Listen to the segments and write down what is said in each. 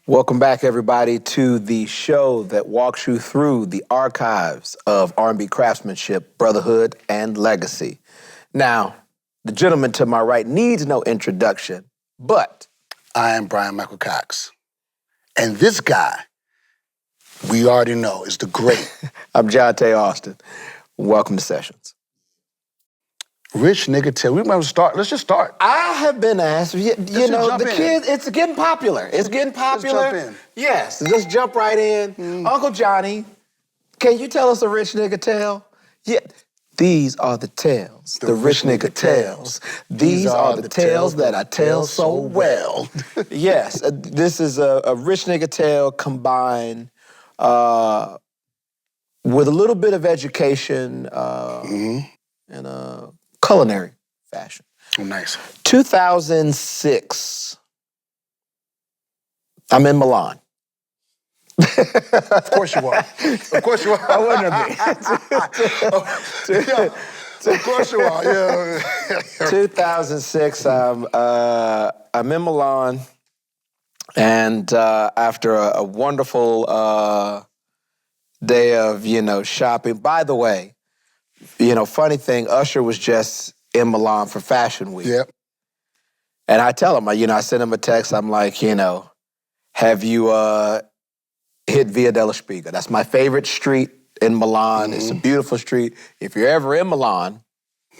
Welcome back, everybody, to the show that walks you through the archives of R&B craftsmanship, brotherhood, and legacy. Now, the gentleman to my right needs no introduction, but I am Brian Michael Cox. And this guy, we already know, is the great. I'm John Tay Austin. Welcome to Sessions. Rich nigga tell. We might start. Let's just start. I have been asked, you know, the kids, it's getting popular. It's getting popular. Let's jump in. Yes, just jump right in. Uncle Johnny, can you tell us a rich nigga tale? Yeah. These are the tales, the rich nigga tales. These are the tales that I tell so well. Yes, this is a rich nigga tale combined with a little bit of education and a culinary fashion. Oh, nice. 2006, I'm in Milan. Of course you are. Of course you are. I wouldn't have been. Of course you are, yeah. 2006, I'm in Milan, and after a wonderful day of, shopping. By the way, funny thing, Usher was just in Milan for Fashion Week. Yep. And I tell him, I send him a text, I'm like, have you hit Via della Spiga? That's my favorite street in Milan. It's a beautiful street. If you're ever in Milan,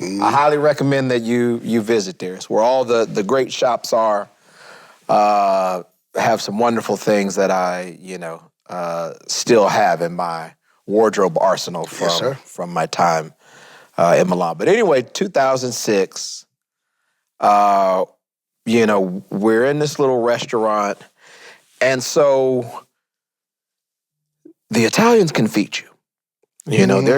I highly recommend that you visit there. It's where all the great shops are. Have some wonderful things that I, still have in my wardrobe arsenal from my time in Milan. But anyway, 2006, we're in this little restaurant, and so the Italians can feed you.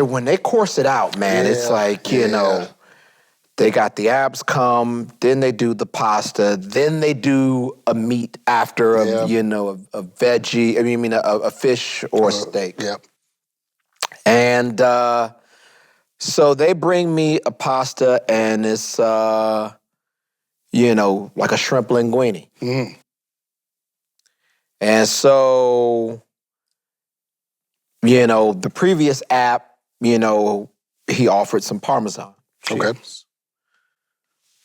When they course it out, man, it's like, they got the abs come, then they do the pasta, then they do a meat after a veggie, a fish or steak. Yep. And so they bring me a pasta, and it's, like a shrimp linguine. And so, the previous app, he offered some Parmesan cheese. Okay.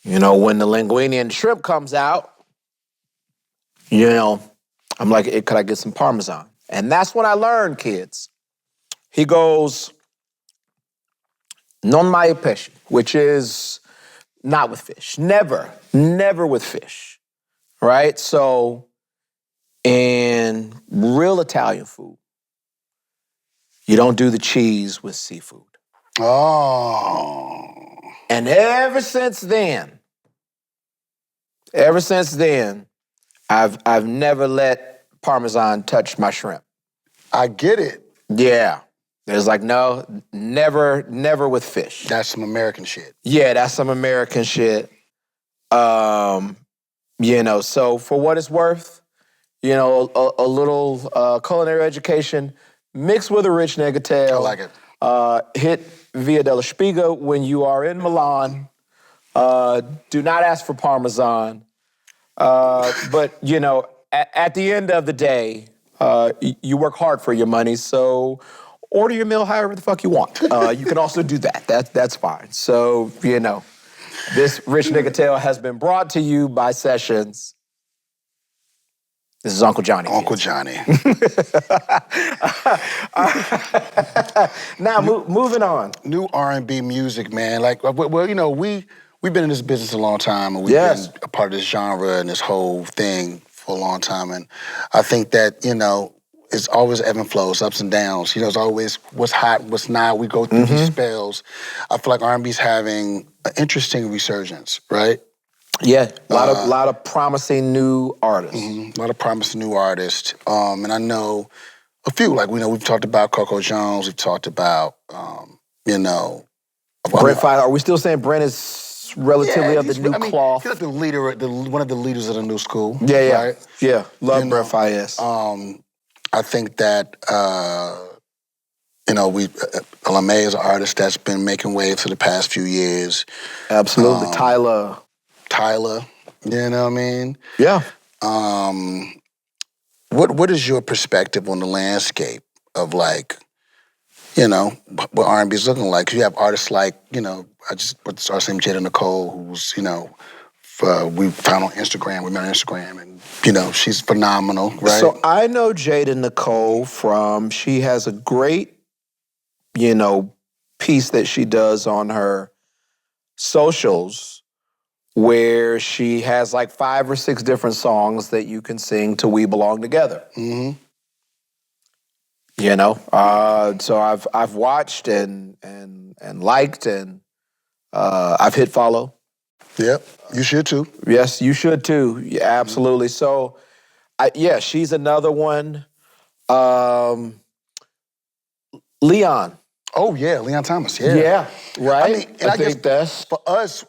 When the linguine and shrimp comes out, I'm like, could I get some Parmesan? And that's when I learned, kids. He goes, non mai pesce, which is not with fish. Never with fish, right? So in real Italian food, you don't do the cheese with seafood. Oh. And ever since then, I've never let Parmesan touch my shrimp. I get it. Yeah. There's like, no, never with fish. That's some American shit. Yeah, that's some American shit. So for what it's worth, a little culinary education mixed with a rich nigga tale. I like it. Hit Via della Spiga when you are in Milan. Do not ask for Parmesan. But, at the end of the day, you work hard for your money, so order your meal however the fuck you want. You can also do that. That's fine. So, this rich nigga tale has been brought to you by Sessions. This is Uncle Johnny. Uncle Johnny. Now, moving on. New R&B music, man. Like, we've been in this business a long time, and we've been a part of this genre and this whole thing for a long time. And I think that, it's always ebb and flows, ups and downs. It's always what's hot, what's not. We go through these spells. I feel like R&B's having an interesting resurgence, right? Yeah, a lot of promising new artists. A lot of promising new artists. And I know a few, like, we've talked about Coco Jones, we've talked about, Brent Fire. Are we still saying Brent is relatively of the new cloth? He's like the leader, one of the leaders of the new school. Yeah. Right? Yeah, love Brent Fire. I think that, LMA is an artist that's been making waves for the past few years. Absolutely. Tyler, you know what I mean? Yeah. what is your perspective on the landscape of like, you know, what R&B is looking like? 'Cause you have artists like, you know, what's our name, Jada Nicole, who's, you know, we found on Instagram, we met on Instagram, and, you know, she's phenomenal, right? So I know Jada Nicole she has a great, you know, piece that she does on her socials where she has like 5 or 6 different songs that you can sing to We Belong Together. Mm-hmm. You know, so I've watched and liked and I've hit follow. Yep, you should too. Yes, you should too. Yeah, absolutely. So, yeah, she's another one. Leon. Oh yeah, Leon Thomas. Yeah. Yeah, right. I mean, and I guess think that's for us,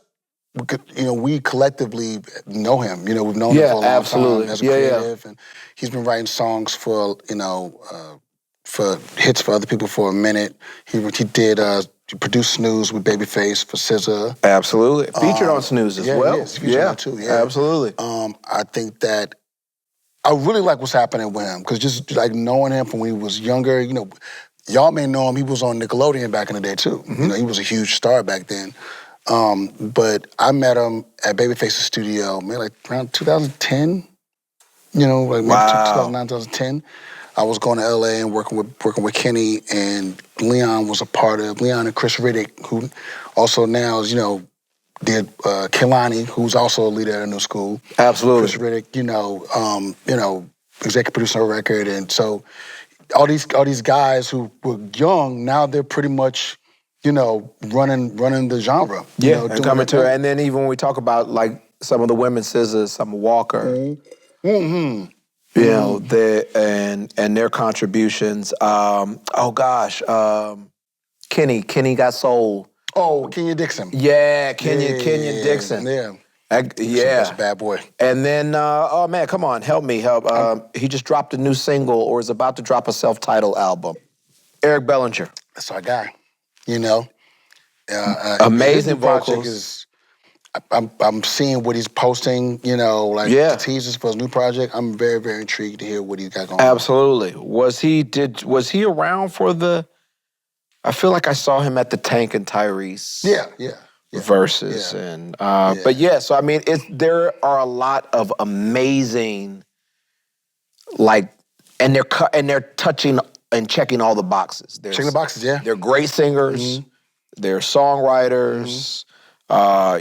you know, we collectively know him. You know, we've known him Yeah, for a long absolutely. time as a Yeah, yeah. creative, and he's been writing songs for, you know, for hits for other people for a minute. He produced Snooze with Babyface for SZA. absolutely featured on Snooze as Yeah, well. he is. He's featured on it too. Yeah, absolutely. I think that I really like what's happening with him because just like knowing him from when he was younger, you know, y'all may know him. He was on Nickelodeon back in the day too. You know, he was a huge star back then. But I met him at Babyface's studio, maybe like around 2010. You know, like maybe Wow. 2009, 2010. I was going to LA and working with Kenny, and Leon was a part of Leon and Chris Riddick, who also now is, you know, did Kehlani, who's also a leader at a new school. Absolutely. Chris Riddick, you know, executive producer of a record, and so all these guys who were young, now they're pretty much, you know, running the genre. You Yeah, know, and doing coming their to thing. and then even when we talk about like some of the women scissors, Summer Walker, Mm-hmm. you know, and their contributions. Kenny got soul. Oh, Kenya Dixon. Yeah, Kenyon Dixon. Yeah. Yeah. That's a bad boy. And then, oh man, come on, help me. He just dropped a new single or is about to drop a self-titled album. Eric Bellinger. That's our guy. You know, Amazing his new project vocals. is. I'm seeing what he's posting. You know, like the teasers for his new project. I'm very, very intrigued to hear what he's got going on. Absolutely. Was he around for the? I feel like I saw him at the Tank and Tyrese. Yeah. Verses and but yeah, so I mean there are a lot of amazing like and they're touching and checking all the boxes. Checking the boxes, yeah. They're great singers, they're songwriters,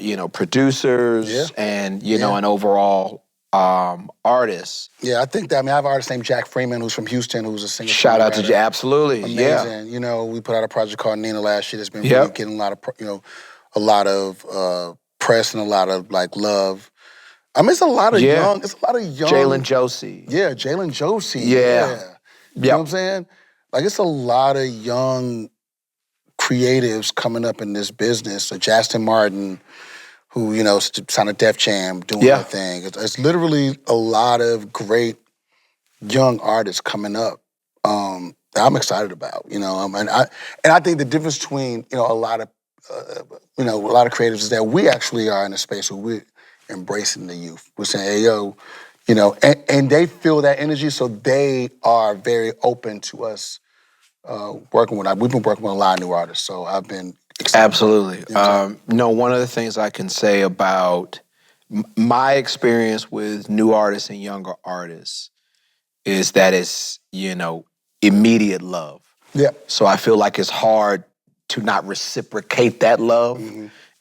you know, producers, and you know, and overall artists. Yeah, I think that. I mean, I have an artist named Jack Freeman who's from Houston, who's a singer. Shout out to Jack, absolutely, amazing. Yeah. You know, we put out a project called Nina last year that's been really getting a lot of press and a lot of like love. I mean, it's a lot of young. Jalen Josie. Yeah, Jalen Josie. Yeah. You know what I'm saying? Like, it's a lot of young creatives coming up in this business. So Justin Martin, who, you know, signed a Def Jam, doing their thing. It's literally a lot of great young artists coming up that I'm excited about. You know, and I think the difference between, you know, a lot of creatives is that we actually are in a space where we're embracing the youth. We're saying, hey, yo, you know, and they feel that energy, so they are very open to us working with. We've been working with a lot of new artists, so I've been excited. Absolutely. No, one of the things I can say about my experience with new artists and younger artists is that it's, you know, immediate love. Yeah. So I feel like it's hard to not reciprocate that love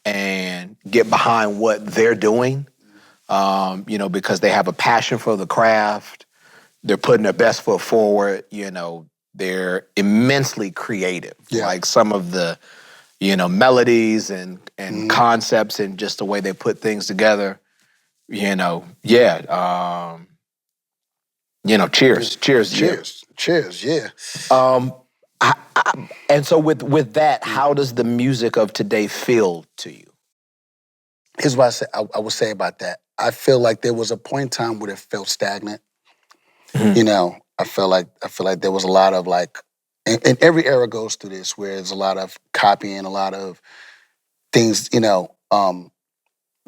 and get behind what they're doing, you know, because they have a passion for the craft. They're putting their best foot forward. You know, they're immensely creative. Yeah. Like some of the, you know, melodies and concepts and just the way they put things together. You know, yeah. You know, cheers. Yeah. And so with that, how does the music of today feel to you? Here's what I would say about that. I feel like there was a point in time where it felt stagnant. You know, I feel like there was a lot of like, and every era goes through this, where there's a lot of copying, a lot of things. You know,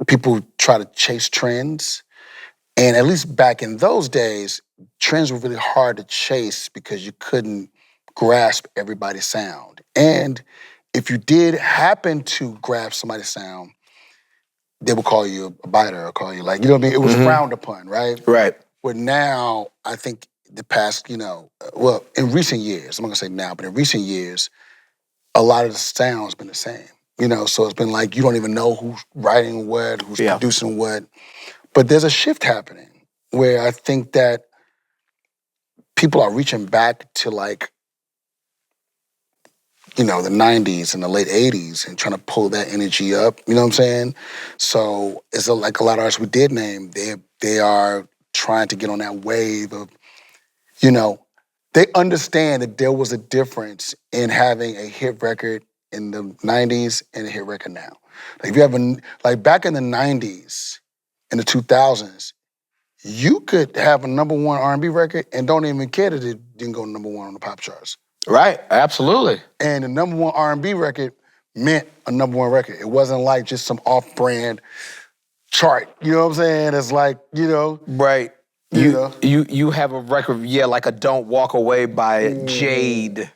people try to chase trends, And at least back in those days, trends were really hard to chase because you couldn't grasp everybody's sound. And if you did happen to grasp somebody's sound, they would call you a biter or call you like, you know what I mean? It was frowned upon, right? Right. But now, I think the past, well, in recent years, I'm not gonna say now, but in recent years, a lot of the sound's been the same. So it's been like you don't even know who's writing what, who's producing what. But there's a shift happening where I think that people are reaching back to like, the 90s and the late 80s and trying to pull that energy up, you know what I'm saying? So it's like a lot of artists we did name, they are trying to get on that wave of, they understand that there was a difference in having a hit record in the 90s and a hit record now. Like if you have like back in the 90s, in the 2000s, you could have a number one R&B record and don't even care that it didn't go number one on the pop charts. Right, absolutely. And the number one R&B record meant a number one record. It wasn't like just some off-brand chart. You know what I'm saying? It's like, Right. You have a record, like a Don't Walk Away by Jade.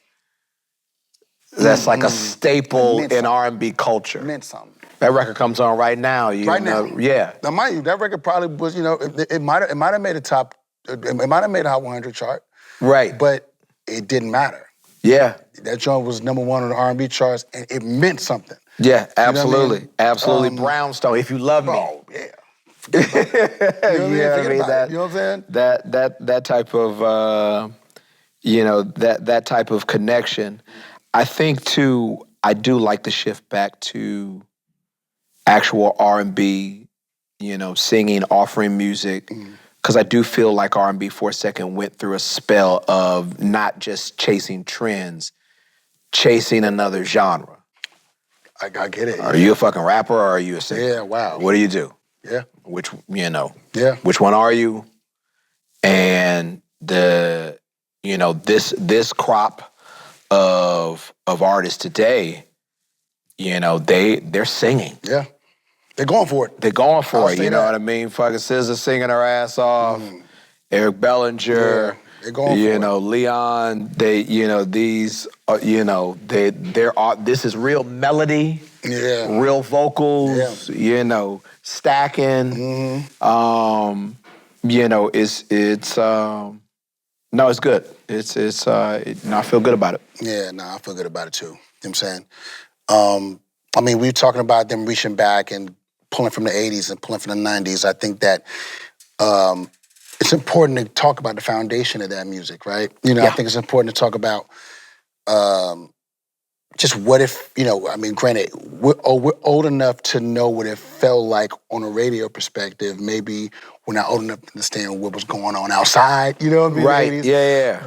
That's like a staple in R&B culture. It meant something. That record comes on right now. Now. Yeah. Now, mind you, that record probably was, it might have made it might have made a Hot 100 chart. Right. But it didn't matter. Yeah. That joint was number one on the R&B charts, and it meant something. Yeah, absolutely. You know absolutely. Brownstone, If You Love Me. Oh, yeah. Forget about it. You know what I mean? You know what I'm saying? That type of, that type of connection. I think, too, I do like the shift back to actual R&B, singing, offering music. Because I do feel like R&B for a second went through a spell of not just chasing trends, chasing another genre. I get it. Are you a fucking rapper or are you a singer? Yeah, wow. What do you do? Yeah. Which, Yeah. Which one are you? And this crop of artists today, they're singing. Yeah. They're going for it. They're going for it, you know what I mean? Fucking SZA singing her ass off. Eric Bellinger. Yeah, they're going for it. Leon, these, this is real melody. Yeah. Real vocals, stacking. It's good. I feel good about it. Yeah, I feel good about it too. You know what I'm saying? We were talking about them reaching back and pulling from the 80s and pulling from the 90s. I think that it's important to talk about the foundation of that music, right? I think it's important to talk about just what if, granted, we're old enough to know what it felt like on a radio perspective. Maybe we're not old enough to understand what was going on outside, you know what I mean? Right, in the 80s. yeah.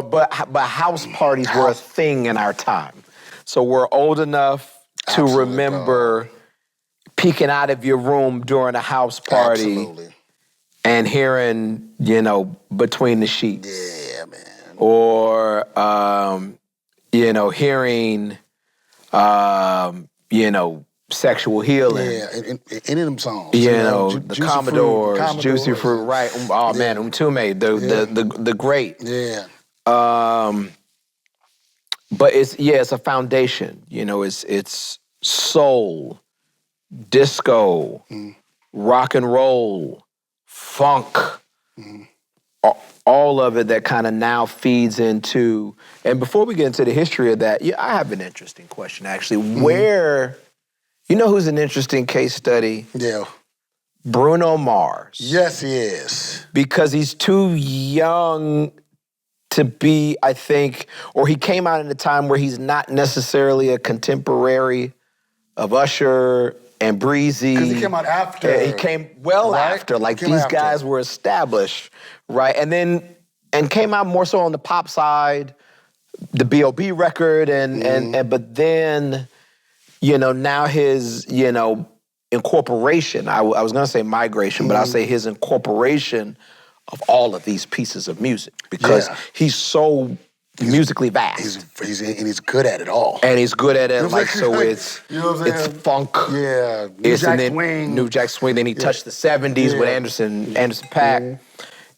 But house parties were a thing in our time. So we're old enough to remember peeking out of your room during a house party and hearing, Between the Sheets. Yeah, man. Or, hearing, Sexual Healing. Yeah, any of them songs. The Commodores, Juicy Fruit, right. Man, Umtume, the great. Yeah. But it's a foundation. It's soul, disco, rock and roll, funk, all of it that kind of now feeds into. And before we get into the history of that, I have an interesting question actually. Where, who's an interesting case study? Yeah. Bruno Mars. Yes, he is. Because he's too young to be, I think, or he came out in a time where he's not necessarily a contemporary of Usher and Breezy. Because he came out after. He came after. Like these guys were established, right? And came out more so on the pop side, the B.O.B. record, but then, now his, incorporation. I was gonna say migration, but I'll say his incorporation of all of these pieces of music because he's so musically vast. He's good at it all. And he's good at it, like, so it's, you know what I'm saying? it's funk. Yeah, New Jack Swing. New Jack Swing. Then he touched the 70s with Anderson .Paak.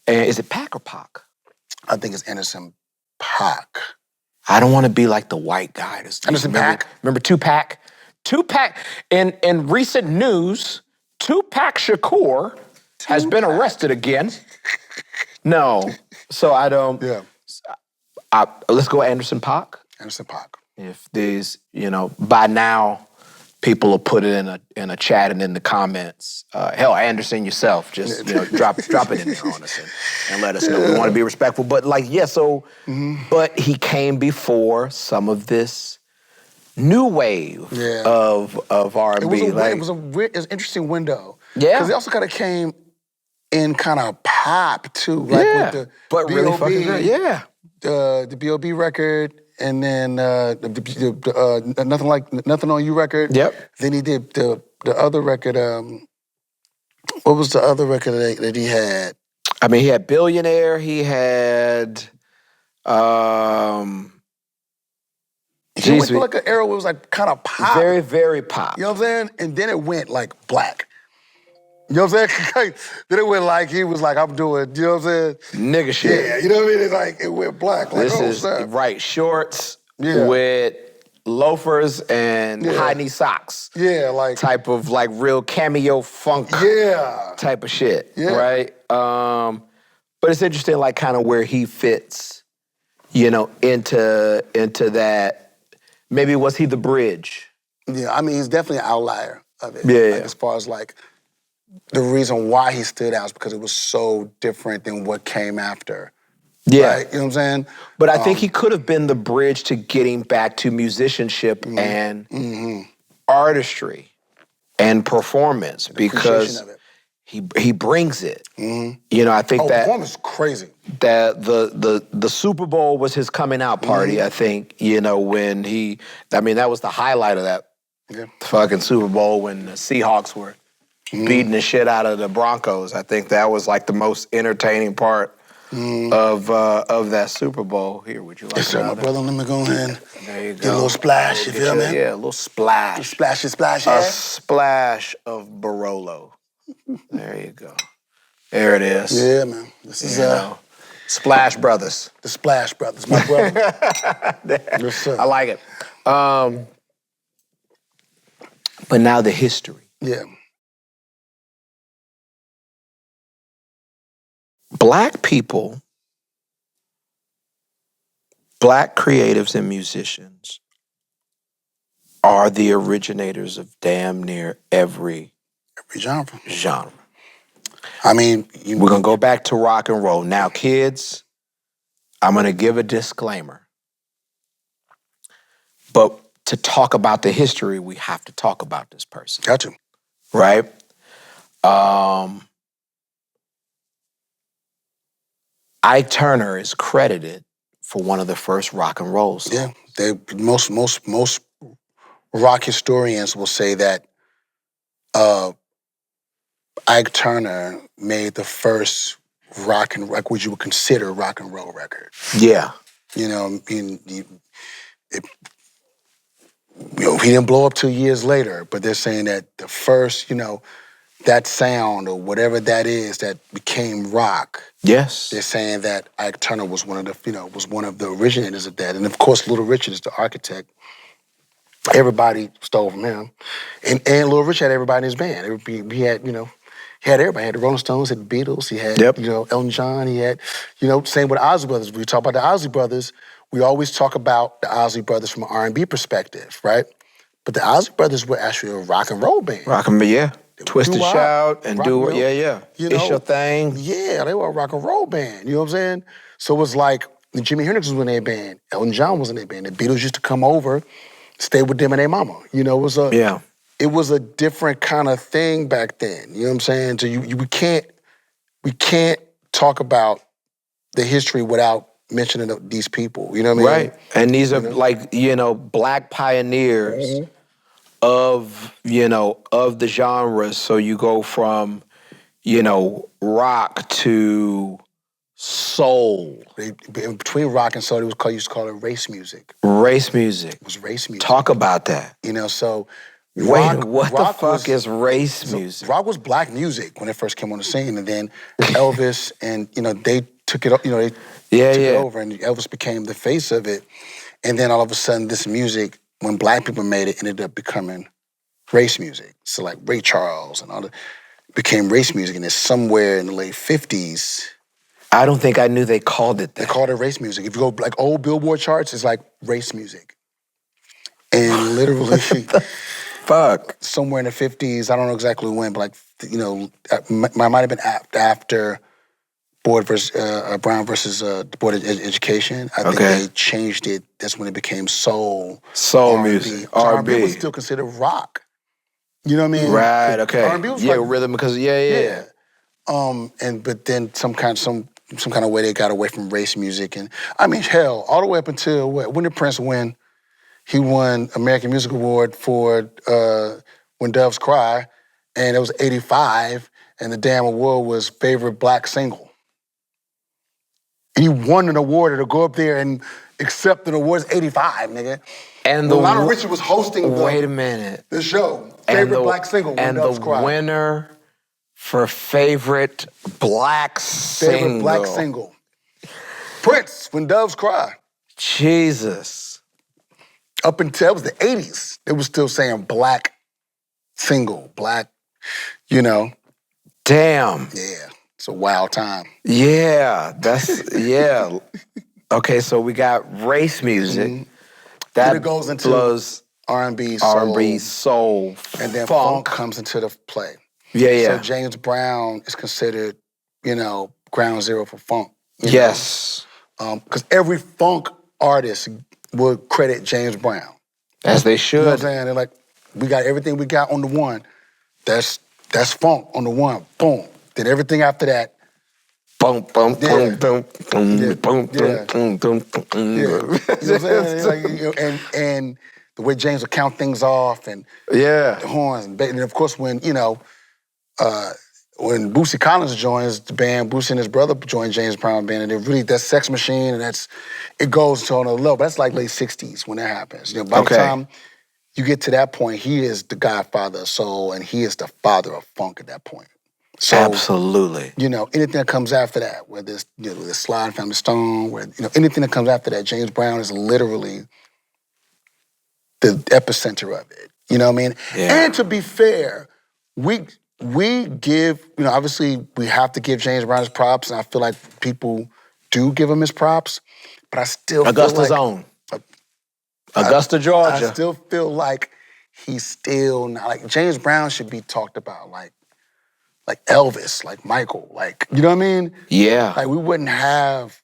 And is it Pac or Pac? I think it's Anderson .Paak. I don't want to be like the white guy. Anderson .Paak? Remember Tupac? Tupac, in recent news, Tupac Shakur has been arrested again. No, so I don't. Yeah. Let's go Anderson .Paak. Anderson .Paak. If there's, by now, people will put it in a chat and in the comments. Hell, Anderson yourself, just drop it in there on us and let us know. We want to be respectful, but but he came before some of this new wave of R&B. It was an interesting window. Yeah, because it also kind of came in kind of pop too, with the but really fucking great. Yeah, the B.O.B. record. And then Nothing on You record. Yep. Then he did the other record. What was the other record that he had? I mean, he had Billionaire. He had. He went through like an era where it was like kind of pop. Very, very pop. You know what I'm saying? And then it went like black. You know what I'm saying? Then it went like he was like, I'm doing, you know what I'm saying? Nigga shit. Yeah, you know what I mean? It's like, it went black. Like, this is, right, shorts with loafers and high knee socks. Yeah, like. Type of like real cameo funk type of shit, right? But it's interesting like kind of where he fits, into that. Maybe was he the bridge? Yeah, I mean, he's definitely an outlier of it. Yeah. Like, as far as like, the reason why he stood out is because it was so different than what came after. Yeah. Right? You know what I'm saying? But I think he could have been the bridge to getting back to musicianship and artistry and performance because he brings it. I think that performance is crazy. That the Super Bowl was his coming out party, I think, when that was the highlight of that fucking Super Bowl when the Seahawks were beating the shit out of the Broncos. I think that was like the most entertaining part of that Super Bowl. Here, would you like to my brother, let me go ahead. There you go. Get a little splash, you feel me? Yeah, a little splash. Splash, A splash of Barolo. There you go. There it is. Yeah, man. This is Splash Brothers. The Splash Brothers, my brother. Yes, sir. I like it. But now the history. Yeah. Black people, black creatives and musicians are the originators of damn near every genre. I mean, we're going to go back to rock and roll. Now, kids, I'm going to give a disclaimer. But to talk about the history, we have to talk about this person. Gotcha. Right? Ike Turner is credited for one of the first rock and roll songs. Yeah, most rock historians will say that Ike Turner made the first rock and like what you would consider rock and roll record. Yeah, he didn't blow up 2 years later, but they're saying that the first, that sound or whatever that is that became rock. Yes. They're saying that Ike Turner was one of the originators of that. And of course, Little Richard is the architect. Everybody stole from him. And Little Richard had everybody in his band. He had everybody. He had the Rolling Stones, he had the Beatles, he had, Elton John, he had, same with the Ozzy Brothers. We talk about the Ozzy Brothers, we always talk about the Ozzy Brothers from an R&B perspective, right? But the Ozzy Brothers were actually a rock and roll band. Twist and shout and do it. It's your thing. Yeah, they were a rock and roll band. You know what I'm saying? So it was like Jimi Hendrix was in their band. Elton John was in their band. The Beatles used to come over, stay with them and their mama. It was a different kind of thing back then. You know what I'm saying? So we can't talk about the history without mentioning these people. You know what I mean? Right. And these are black pioneers of the genres. So you go from, rock to soul. Between rock and soul, used to call it race music. Race music. It was race music. Talk about that. You know, so Wait, what the fuck is race music? Rock was black music when it first came on the scene, and then Elvis and they took it. They took it over, and Elvis became the face of it. And then all of a sudden, this music, when black people made it, ended up becoming race music. So like Ray Charles and all that became race music, and it's somewhere in the late 50s. I don't think I knew they called it that. They called it race music. If you go like old Billboard charts, it's like race music. And literally, fuck. Somewhere in the 50s, I don't know exactly when, but it might have been after Brown versus the Board of Education. I think they changed it. That's when it became soul. Soul music. R&B. was still considered rock. You know what I mean? Right, okay. R&B was rhythm, because but then some kind of way they got away from race music. And I mean, hell, all the way up until when did Prince win? He won American Music Award for When Doves Cry, and it was 85, and the damn award was favorite black single. And you won an award to go up there and accept an award. It's 85, nigga. And Lionel Richie was hosting the show. Favorite black single, When Doves Cry. And the winner for favorite black single. Favorite black single. Prince, When Doves Cry. Jesus. Up until it was the 80s, they were still saying black single, black, Damn. Yeah, it's a wild time. Yeah, yeah. Okay, so we got race music. Mm-hmm. That then it goes into R&B, soul, and then funk comes into the play. Yeah. So James Brown is considered, ground zero for funk. Yes. Because every funk artist would credit James Brown. As they should. You know what I'm saying? They're like, we got everything we got on the one. That's funk on the one. Boom. Then everything after that. Boom, boom, boom, boom, boom, boom, boom, boom, boom. You know what I'm saying? And the way James would count things off and the horns. And of course, when Boosie Collins joins the band, Boosie and his brother joined James Brown band, and that Sex Machine, and it goes to another level. That's like late 60s when that happens. By the time you get to that point, he is the godfather of soul, and he is the father of funk at that point. So, absolutely. Anything that comes after that, whether it's the Slide Family Stone, anything that comes after that, James Brown is literally the epicenter of it. You know what I mean? Yeah. And to be fair, we give, obviously we have to give James Brown his props, and I feel like people do give him his props, but I still Augusta's feel like... own. Augusta, Georgia. I still feel like he's still not... Like, James Brown should be talked about like Elvis, like Michael, you know what I mean? Yeah. Like, we wouldn't have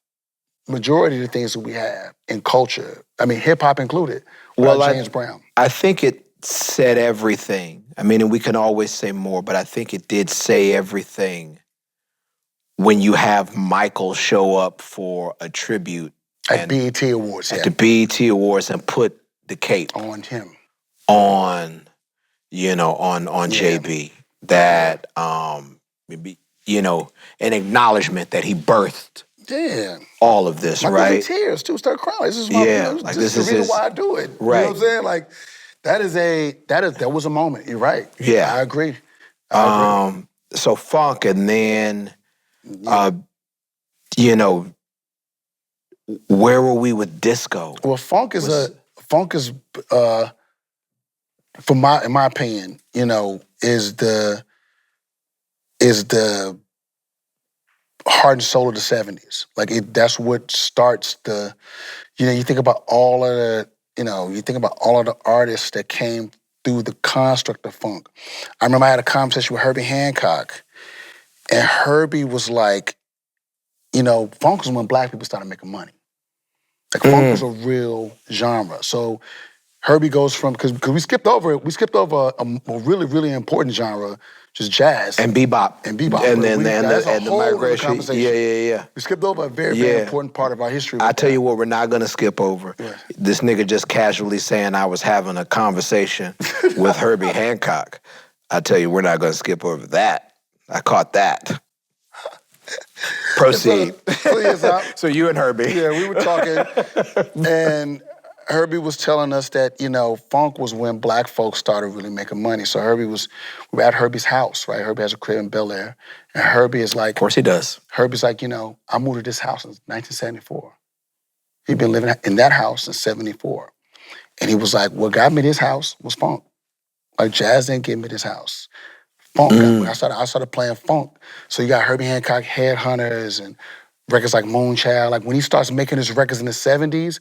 majority of the things that we have in culture, I mean, hip-hop included, without James Brown. I think it said everything. I mean, and we can always say more, but I think it did say everything when you have Michael show up for a tribute at BET Awards, at the BET Awards, and put the cape on him, on JB. That an acknowledgement that he birthed. Yeah. All of this, Michael right? was in tears too, started crying. This is my this is the reason why I do it. Right. You know what I'm saying? Like, that was a moment. You're right. Yeah. I agree. So funk, and then where were we with disco? Well, funk is in my opinion, is the heart and soul of the 70s. Like, that's what starts the, you think about all of the artists that came through the construct of funk. I remember I had a conversation with Herbie Hancock, and Herbie was like, funk was when black people started making money. Like, funk was a real genre. So Herbie goes from, because we skipped over a really, really important genre, just jazz. And bebop. And bebop. And then the migration. Yeah. We skipped over a very, very important part of our history. I tell you what, we're not going to skip over. Yeah. This nigga just casually saying I was having a conversation with Herbie Hancock. I tell you, we're not going to skip over that. I caught that. Proceed. So you and Herbie. Yeah, we were talking, and Herbie was telling us that, funk was when black folks started really making money. So we were at Herbie's house, right? Herbie has a crib in Bel Air. And Herbie is like... Of course he does. Herbie's like, I moved to this house in 1974. He'd been living in that house since 74. And he was like, what got me this house was funk. Like, jazz didn't get me this house. Funk got me. I started playing funk. So you got Herbie Hancock, Headhunters, and records like Moonchild. Like, when he starts making his records in the 70s,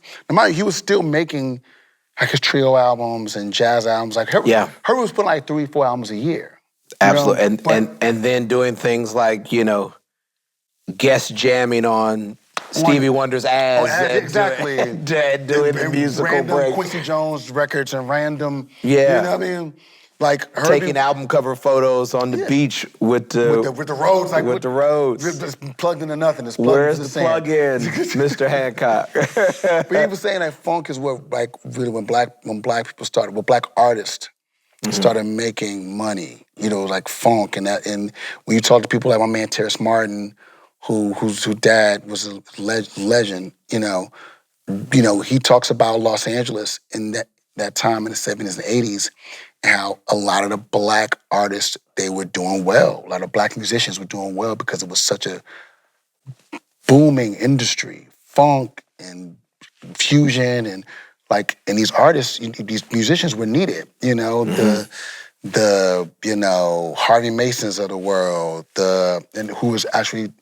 he was still making like his trio albums and jazz albums. Like, Herbie was putting like 3-4 albums a year. Absolutely. And then doing things like, guest jamming on Stevie Wonder's ass. Exactly. And doing the musical random break. Quincy Jones records and random, Yeah. You know what I mean? Like Herbie, taking album cover photos on the beach with the roads, like with the roads. It's plugged into nothing. It's plugged Where's into the plug-in, Mr. Hancock? But he was saying that funk is what, like, really when black people started, black artists started making money. Like funk and that. And when you talk to people like my man Terrence Martin, whose dad was a legend, he talks about Los Angeles in that time in the 70s and 80s, how a lot of the black artists, they were doing well. A lot of black musicians were doing well because it was such a booming industry. Funk and fusion and these artists, these musicians were needed. The Harvey Masons of the world, and who was actually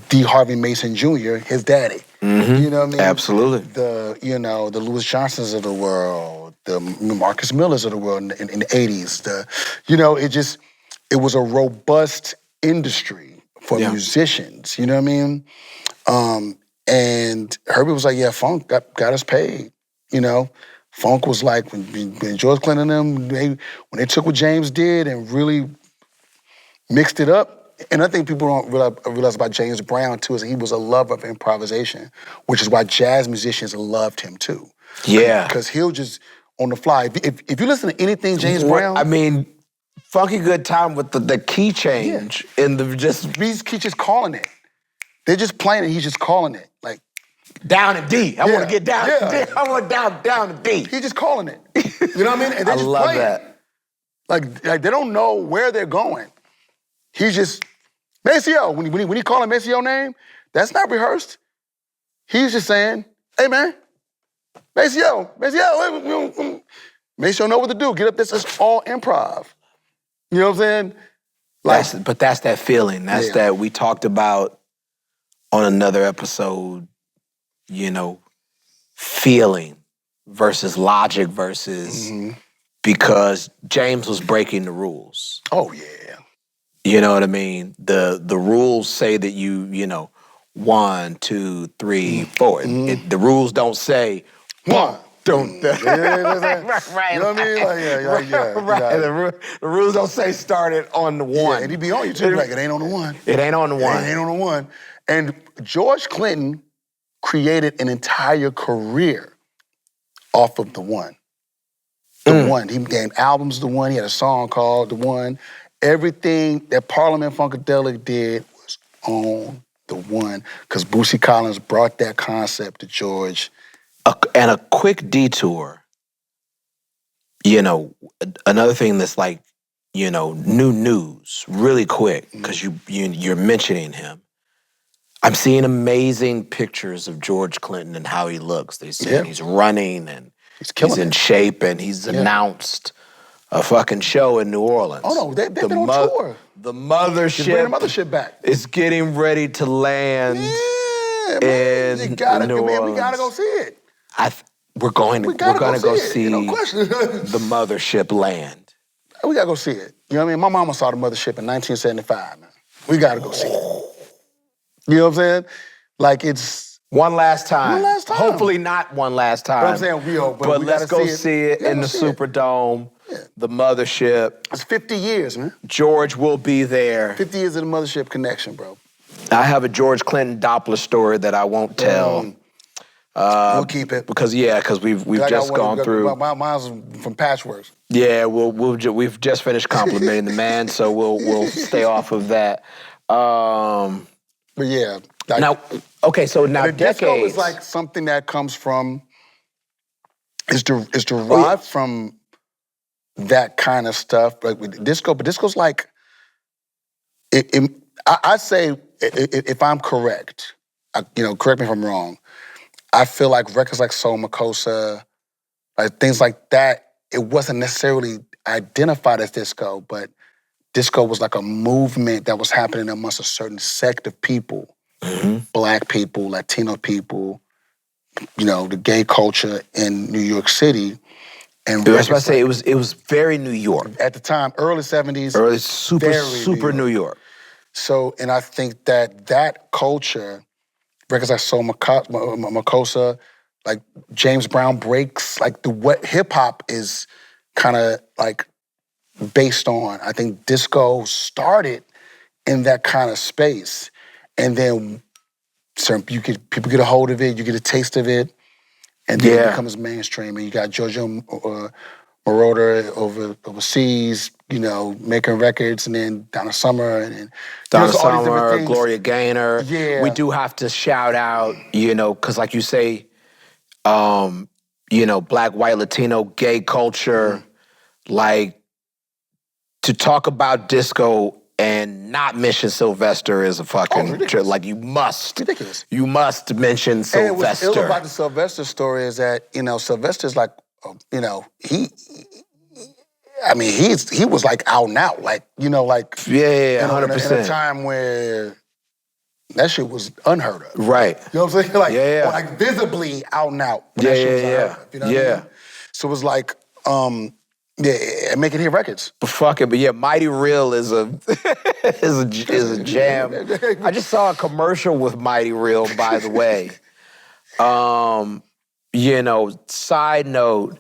D. Harvey Mason Jr., his daddy. You know what I mean? Absolutely. The Louis Johnsons of the world, the Marcus Millers of the world in the 80s. It was a robust industry for musicians. You know what I mean? And Herbie was like, yeah, funk got us paid. Funk was like when George Clinton and them, when they took what James did and really mixed it up. And I think people don't realize about James Brown, too, is he was a lover of improvisation, which is why jazz musicians loved him, too. Yeah. Because he'll just, on the fly, if you listen to anything James Brown... I mean, Funky Good Time with the key change in the just... He's just calling it. They're just playing it, he's just calling it. Like, down to D. I want to get down to D. I want down to D. He's just calling it. You know what I mean? And they I just love play that. It. Like, they don't know where they're going. He's just... Maceo, when he called him Maceo name, that's not rehearsed. He's just saying, hey, man, Maceo. Maceo know what to do. Get up this. It's all improv. You know what I'm saying? But that's that feeling. That's that we talked about on another episode, feeling versus logic versus because James was breaking the rules. Oh, yeah. You know what I mean? The rules say that you 1, 2, 3, 4. The rules don't say one. Don't. Right. You know what I mean? Right. The rules don't say start it on the 1. Yeah, and he be on you too. Like, it ain't on the 1. It ain't on the 1. It ain't on the 1. And George Clinton created an entire career off of the 1. The 1. He named albums the 1. He had a song called the 1. Everything that Parliament Funkadelic did was on the 1 because Bootsy Collins brought that concept to George. And a quick detour, another thing that's like, new news, really quick, because you're mentioning him. I'm seeing amazing pictures of George Clinton and how he looks. They say he's running and he's in shape and he's announced a fucking show in New Orleans. Oh, no, they've been on tour. The mothership. Bring the mothership back. Is getting ready to land in New Orleans. We gotta go see it. We're going to go see no question. the mothership land. We gotta go see it. You know what I mean? My mama saw the mothership in 1975, man. We gotta go see it. You know what I'm saying? Like, it's... One last time. One last time. Hopefully not one last time. But I'm saying but let's go see it in the Superdome. Yeah. The mothership. It's 50 years, man. George will be there. 50 years of the mothership connection, bro. I have a George Clinton Doppler story that I won't tell. We'll keep it. Because we've just gone through. Mine's from Patchworks. Yeah, we've just finished complimenting the man, so we'll stay off of that. But yeah. Like, now, okay, so now the disco decades. is like something that comes from, is derived from that kind of stuff. Like with disco, but disco's like, I say, if I'm correct, correct me if I'm wrong, I feel like records like Soul Makossa, like things like that, it wasn't necessarily identified as disco, but disco was like a movement that was happening amongst a certain sect of people, Black people, Latino people, the gay culture in New York City. And I was about to say, it was very New York. At the time, early 70s. Early, super New York. So, and I think that culture, records like Soul Makossa, like James Brown breaks, like what hip hop is kind of like based on. I think disco started in that kind of space, and then people get a hold of it, you get a taste of it, and then it becomes mainstream. And you got Giorgio Moroder overseas, making records, and then Donna Summer, and then Donna Summer, Gloria Gaynor. Yeah. We do have to shout out, because like you say, Black, white, Latino, gay culture, like to talk about disco and not mention Sylvester is a fucking like you must. Ridiculous. You must mention Sylvester. And what's ill about the Sylvester story is that, Sylvester's like, he was like out and out, like, like 100%. in a time where that shit was unheard of. Right. You know what I'm saying? Like, Yeah. like visibly out and out. When that shit was unheard of, you know what I mean? So it was like, making hit records. But fuck it, but yeah, Mighty Real is a is a jam. I just saw a commercial with Mighty Real, by the way. Side note,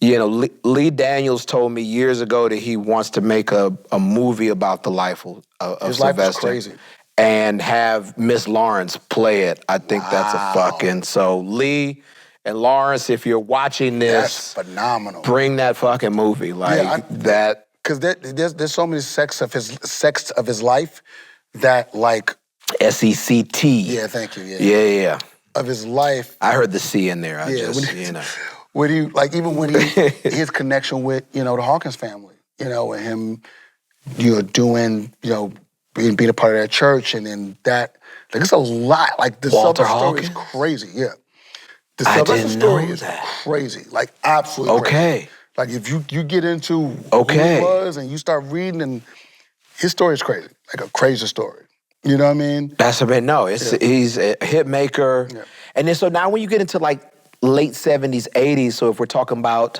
Lee Daniels told me years ago that he wants to make a movie about the life of His Sylvester. life is crazy. And have Miss Lawrence play it. I think that's a fucking, so Lee and Lawrence, if you're watching this, that's phenomenal. Bring that fucking movie, like that. Because there's so many sects of his life that like SECT. Yeah, thank you. Yeah. Of his life. I heard the C in there. When he even his connection with the Hawkins family, and him, doing being a part of that church, and then that it's a lot. Like the Sylvester story is crazy. Yeah. The Sylvester story is crazy, like absolutely crazy. Like if you get into who he was and you start reading, and his story is crazy, like a crazy story. You know what I mean? That's a bit, he's a hit maker. Yeah. And then so now when you get into like late 70s, 80s, so if we're talking about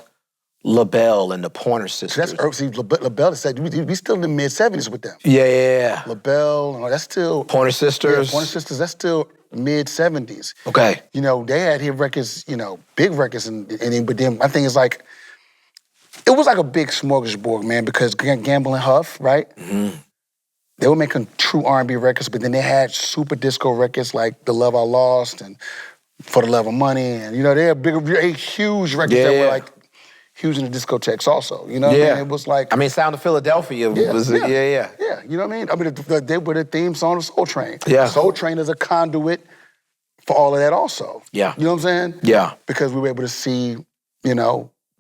LaBelle and the Pointer Sisters. LaBelle said we still in the mid-70s with them. Yeah. LaBelle, that's still... Pointer Sisters. Yeah, Pointer Sisters, that's still mid-70s. Okay. They had hit records, big records, but then my thing is like, it was like a big smorgasbord, man, because Gamble and Huff, right? Mm-hmm. They were making true R&B records, but then they had super disco records like The Love I Lost and For the Love of Money, and they had huge records that were like huge in the discotheques also. You know what I mean? It was like... Sound of Philadelphia was... Yeah. Yeah, you know what I mean? They were the theme song of Soul Train. Yeah. Soul Train is a conduit for all of that also. Yeah. You know what I'm saying? Yeah. Because we were able to see,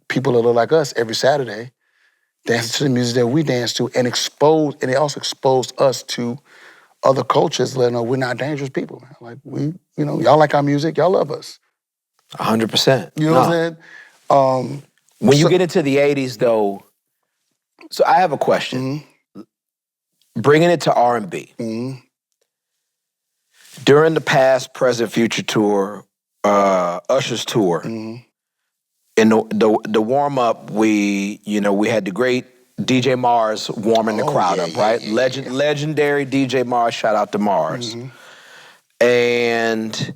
people that look like us every Saturday dancing to the music that we dance to, and it also exposed us to other cultures, letting know we're not dangerous people, man. Like y'all like our music, y'all love us. 100%. You know what I'm saying? When you get into the 80s, though, so I have a question. Mm-hmm. Bringing it to R&B. Mm-hmm. During the Past, Present, Future tour, Usher's tour, mm-hmm. in the warm-up, we had the great DJ Mars warming the crowd up, right? Legendary DJ Mars, shout out to Mars. Mm-hmm. And,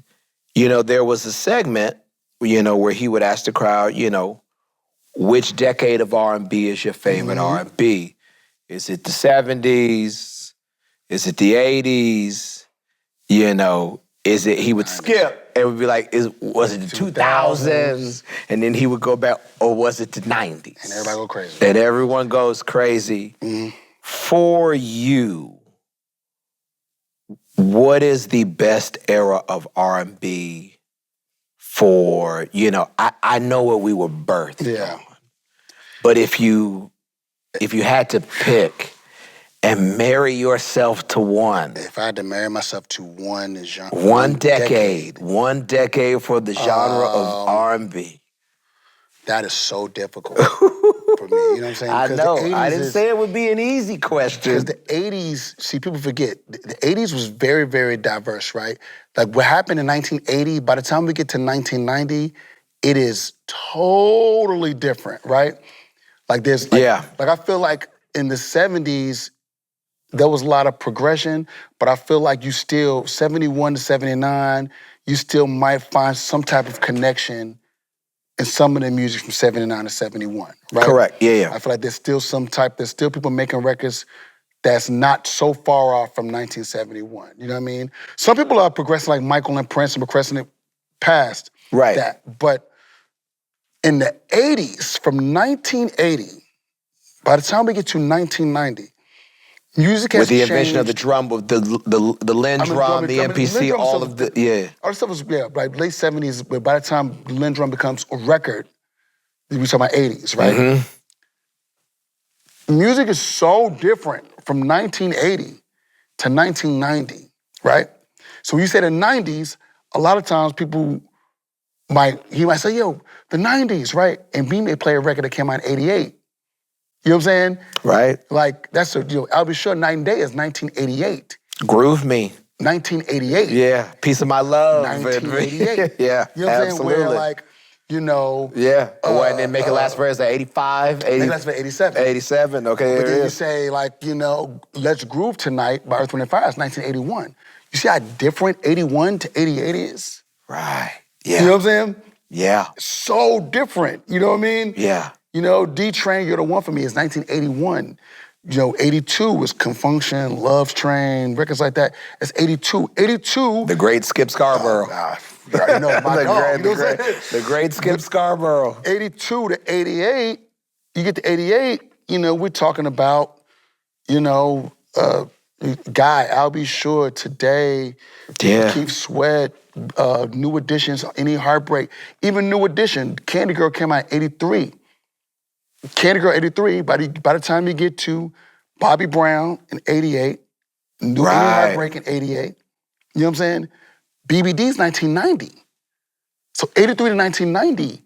there was a segment, where he would ask the crowd, which decade of R&B is your favorite R&B? Is it the 70s? Is it the 80s? Is it, he would skip and would be like, was it the 2000s? And then he would go back, or was it the 90s? And everybody go crazy. And everyone goes crazy. Mm-hmm. For you, what is the best era of R&B for, I know what we were birthed on. But if you had to pick and marry yourself to one. If I had to marry myself to one genre. One decade for the genre of R&B. That is so difficult for me. You know what I'm saying? I know. I didn't say it would be an easy question. Because the 80s, see, people forget, the 80s was very, very diverse, right? Like what happened in 1980, by the time we get to 1990, it is totally different, right? Like there's, like I feel like in the 70s, there was a lot of progression, but I feel like you still, 71 to 79, you still might find some type of connection in some of the music from 79 to 71, right? Correct, yeah. I feel like there's still people making records that's not so far off from 1971, you know what I mean? Some people are progressing like Michael and Prince and progressing it past that. But in the 80s, from 1980, by the time we get to 1990, music has with the changed. invention of the drum, the Linn drum, the MPC, all of the, all the stuff was, like late 70s, but by the time the Linn drum becomes a record, we talking about 80s, right? Mm-hmm. Music is so different from 1980 to 1990, right? So when you say the 90s, a lot of times people might say, yo, the 90s, right? And B may play a record that came out in 88. You know what I'm saying? Right. Like, that's I'll be sure Night and Day is 1988. Groove Me. 1988. Yeah, Piece of My Love. 1988. Yeah, you know what I'm absolutely. saying? Where like, Yeah, and then Make It Last Forever is 85, 80. Make It Last Forever 87. 87, okay, but then you say like, Let's Groove Tonight by Earth, Wind & Fire is 1981. You see how different 81 to 88 is? Right, yeah. You know what I'm saying? Yeah. So different, you know what I mean? Yeah. D-Train, You're the One for Me is 1981. 82 was Confunction, Love Train, records like that. It's 82. 82. The great Skip Scarborough. You already know my dog. The great Skip Scarborough. 82 to 88, you get to 88, we're talking about, Guy, I'll Be Sure, Today, Keith Sweat, New Editions, Any Heartbreak. Even New Edition, Candy Girl came out in 83. Candy Girl 83, by the time you get to Bobby Brown in 88, New Heartbreak in 88, you know what I'm saying? BBD's 1990. So 83 to 1990,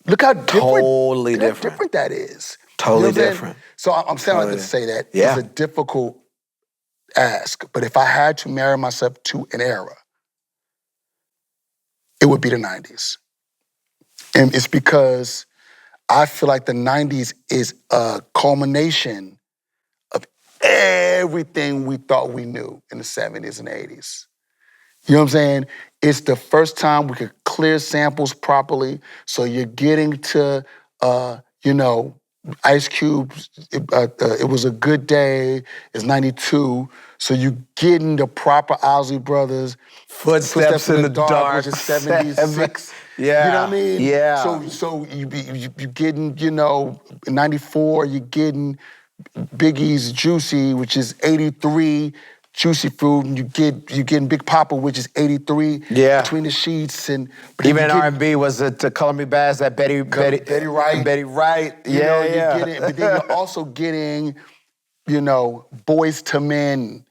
look how different that is. Totally different. So I'm saying like to say that it's a difficult ask, but if I had to marry myself to an era, it would be the 90s. And it's because I feel like the 90s is a culmination of everything we thought we knew in the 70s and 80s. You know what I'm saying? It's the first time we could clear samples properly. So you're getting to, Ice Cube, It Was a Good Day, is 92. So you're getting the proper Owsley Brothers. Footsteps in the Dark, which is 76. Yeah. You know what I mean? Yeah. So you getting, in 94, you're getting Biggie's Juicy, which is 83, Juicy Fruit, and you're getting Big Papa, which is 83. Yeah. Between the Sheets and even in R&B, was it to Color Me Bass, that Betty Wright. Betty Wright. You're getting, but then you're also getting, Boyz II Men.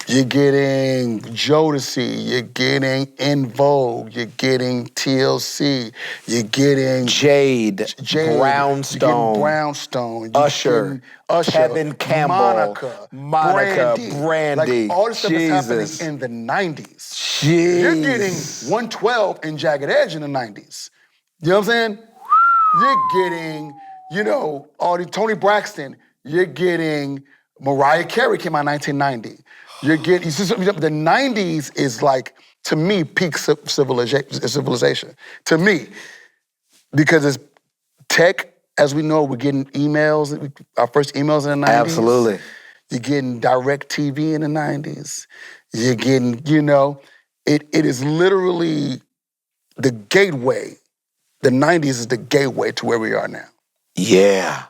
You're getting Jodeci, you're getting En Vogue, you're getting TLC, you're getting Jade, Brownstone, Usher, Kevin Campbell, Monica, Brandy. Like all this stuff is happening in the 90s. Jeez. You're getting 112 and Jagged Edge in the 90s. You know what I'm saying? You're getting, all the Tony Braxton. You're getting Mariah Carey came out in 1990. You're getting, the 90s is like, to me, peak civilization. To me. Because it's tech, as we know, we're getting emails, our first emails in the 90s. Absolutely. You're getting direct TV in the 90s. You're getting, it is literally the gateway. The 90s is the gateway to where we are now. Yeah.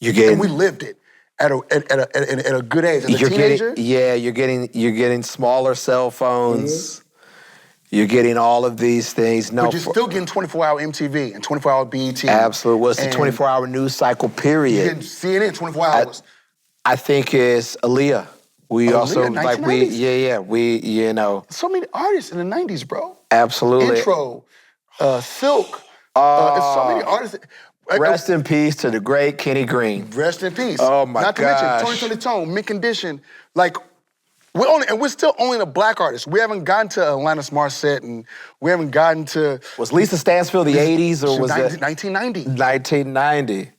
And we lived it. at a good age. As a teenager, you're getting smaller cell phones. You're getting all of these things. No, but you're still getting 24-hour MTV and 24-hour BET. Absolutely. Well, it's a 24-hour news cycle, period. You get CNN 24 hours. I think it's Aaliyah. We also, like, 1990s? you know. So many artists in the 90s, bro. Absolutely. Intro, Silk. There's so many artists. Rest in peace to the great Kenny Green. Rest in peace. Oh, my Not to mention Tony Tony Tone, Mint Condition. Like, we're still only the black artists. We haven't gotten to Alanis Morissette, and we haven't gotten to... Was Lisa Stansfield the 80s, or was it... 1990. 1990.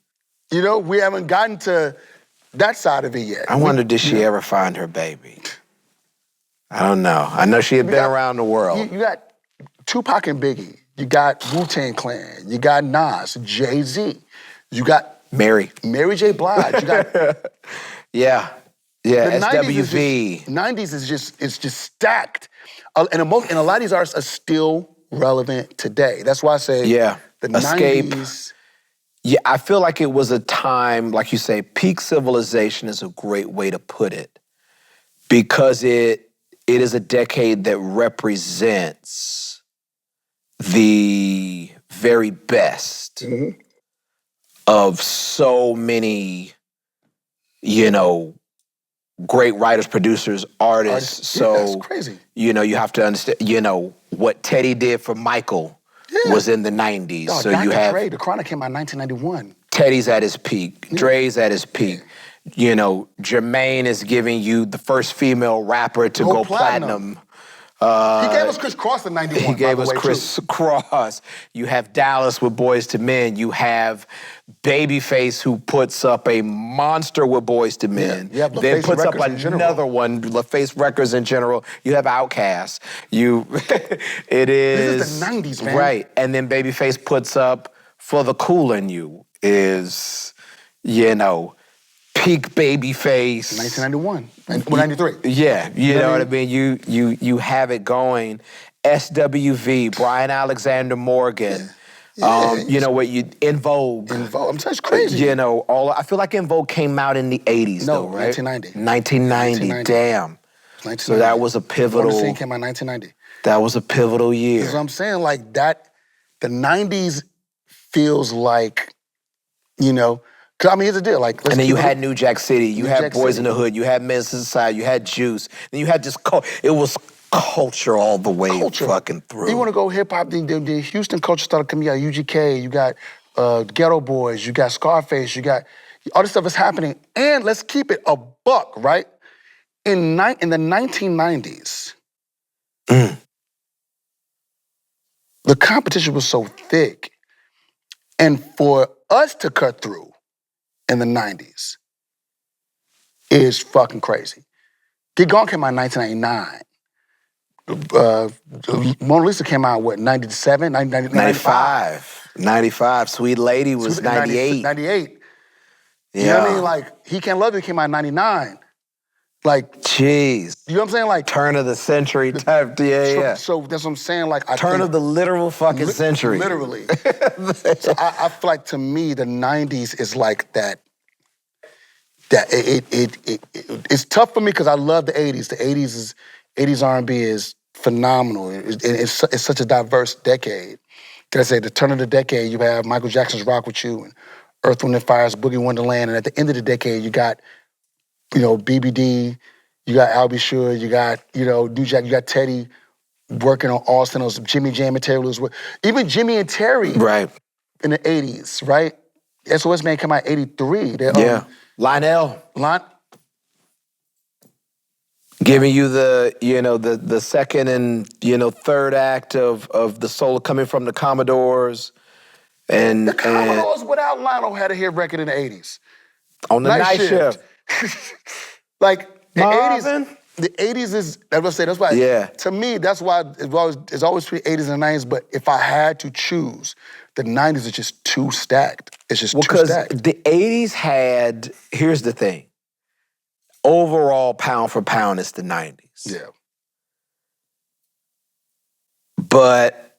You know, we haven't gotten to that side of it yet. I wonder, did she ever find her baby? I don't know. I know she had been around the world. You got Tupac and Biggie. You got Wu-Tang Clan. You got Nas, Jay-Z. You got... Mary J. Blige. You got... Yeah, the SWV. 90s is just stacked. And a lot of these artists are still relevant today. That's why I say the Escape. 90s... Yeah, I feel like it was a time, like you say, peak civilization is a great way to put it, because it is a decade that represents the very best of so many, you know, great writers, producers, artists. So, that's crazy. You know, you have to understand, you know, what Teddy did for Michael was in the 90s. Oh, so Dr. you have Dre, The Chronic came out in 1991. Teddy's at his peak. Dre's at his peak. You know, Jermaine is giving you the first female rapper to go platinum. He gave us Chris Cross in 91. He gave us Chris Cross. You have Dallas with Boyz II Men. You have Babyface, who puts up a monster with Boyz II Men. You have then puts up Records another one, LaFace Records in general. You have Outkast. It is... This is the 90s, man. Right. And then Babyface puts up For the Cool in You is, you know, peak Babyface. 1991. 93. Yeah, you know what I mean? You have it going. SWV, Brian Alexander Morgan. You know what In Vogue. In Vogue. I'm saying it's crazy. You know, I feel like In Vogue came out in the 80s though, right? 1990. 1990, damn. 1990. So that was a pivotal... Born to Sing came out in 1990. That was a pivotal year. Because I'm saying, like, that, the 90s feels like, you know, because, I mean, here's the deal. Like, and then you had New Jack City, you had Boys in the Hood, you had Men's Society, you had Juice, and you had just, it was culture all the way fucking through. You want to go hip-hop, the Houston culture started coming out, UGK, you got Ghetto Boys, you got Scarface, you got, all this stuff is happening. And let's keep it a buck, right? In the 1990s, the competition was so thick. And for us to cut through in the 90s is fucking crazy. Get Gone came out in 1999. Mona Lisa came out, what, 97? 95. 95. Sweet Lady was 98. 98. Yeah. You know what I mean? Like, He Can't Love You came out in 99. Like, jeez. You know what I'm saying? Like, turn of the century type, yeah. So that's what I'm saying. Like, turn of the literal fucking century. Literally. So I feel like, to me, the 90s is like that. It's tough for me because I love the 80s. The 80s R&B is phenomenal. It's such a diverse decade. Can I say, the turn of the decade, you have Michael Jackson's Rock With You and Earth, Wind & Fire's Boogie Wonderland, and at the end of the decade, you got, you know, BBD, you got Al B. Sure, you got, you know, New Jack, you got Teddy working on Austin, those Jimmy Jam and Terry Lewis. Even Jimmy and Terry in the 80s, right? SOS Man came out in 83. Lionel. Giving you the, you know, the second and, you know, third act of the solo coming from the Commodores. And the Commodores without Lionel had a hit record in the 80s. On the night shift. Like, the Marvin? 80s, the 80s is, that's why, to me, that's why it's always between 80s and 90s, but if I had to choose, the 90s is just too stacked. It's just too stacked. Because the 80s had, here's the thing, overall pound for pound is the 90s. Yeah. But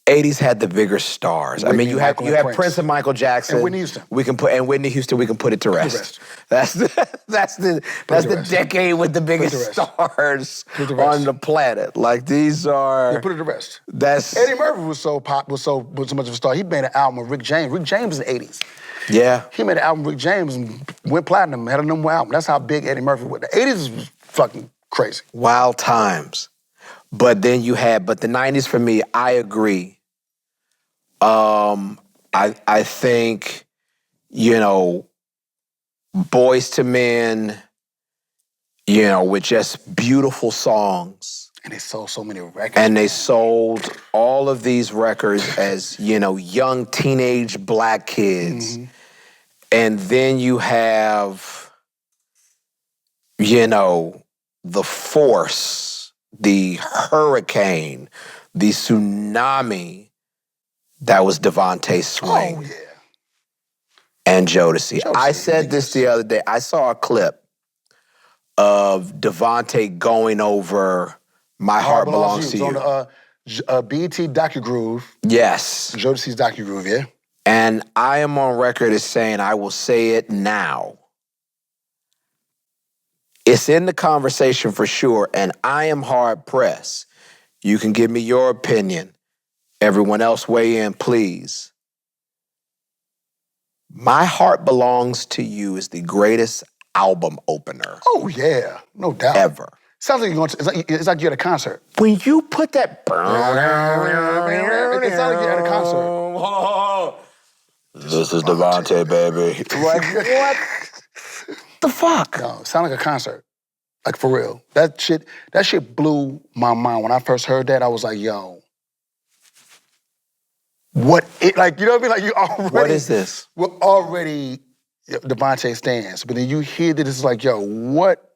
80s had the bigger stars. I mean, you have Prince and Michael Jackson. And Whitney Houston. Whitney Houston, we can put it to rest. That's the decade with the biggest stars on the planet. Like, these are... Yeah, put it to rest. That's... Eddie Murphy was so much of a star. He made an album with Rick James. Rick James in the 80s. Yeah. He made an album with Rick James and went platinum, had a number one album. That's how big Eddie Murphy was. The 80s was fucking crazy. Wild times. But then the 90s for me, I agree. I think, Boyz II Men, with just beautiful songs. And they sold so many records. And they sold all of these records as, young teenage black kids. Mm-hmm. And then you have, the force, the hurricane, the tsunami that was Devontae Swing. Oh, yeah. And Jodeci. I said this the other day. I saw a clip of Devontae going over My Heart Belongs to You. On the BET DocuGroove. Yes. Jodeci's DocuGroove, yeah. And I am on record as saying, I will say it now. It's in the conversation for sure, and I am hard-pressed. You can give me your opinion. Everyone else weigh in, please. My Heart Belongs to You is the greatest album opener. Oh, yeah. No doubt. Ever. Sounds like you're going to, it's like you're at a concert. When you put that... It sounds like you're at a concert. This is Devontae, baby. Like, what the fuck? No, it sounded like a concert. Like, for real. That shit blew my mind. When I first heard that, I was like, yo, you know what I mean? Like, you already... What is this? We're already Devontae stands. But then you hear that it's like, yo, what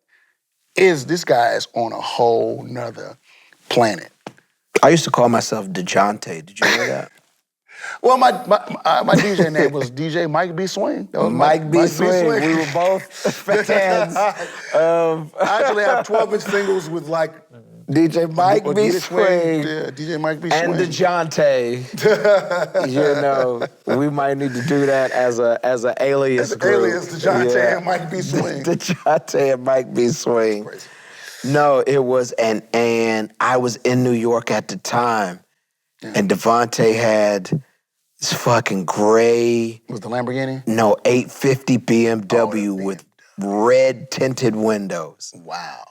is... This guy is on a whole nother planet. I used to call myself DeJounte. Did you know that? Well, my DJ name was DJ Mike B. Swing. That was Mike B. Swing. We were both fans of... I actually have 12-inch singles with like... DJ Mike B. Swing. Yeah, DJ Mike B. Swing. And DeJounte. We might need to do that as a alias group. Alias DeJounte and Mike B. Swing. DeJounte and Mike B. Swing. Crazy. No, it was, and I was in New York at the time, and Devontae had this fucking gray... Was the Lamborghini? No, 850 BMW with red tinted windows. Wow.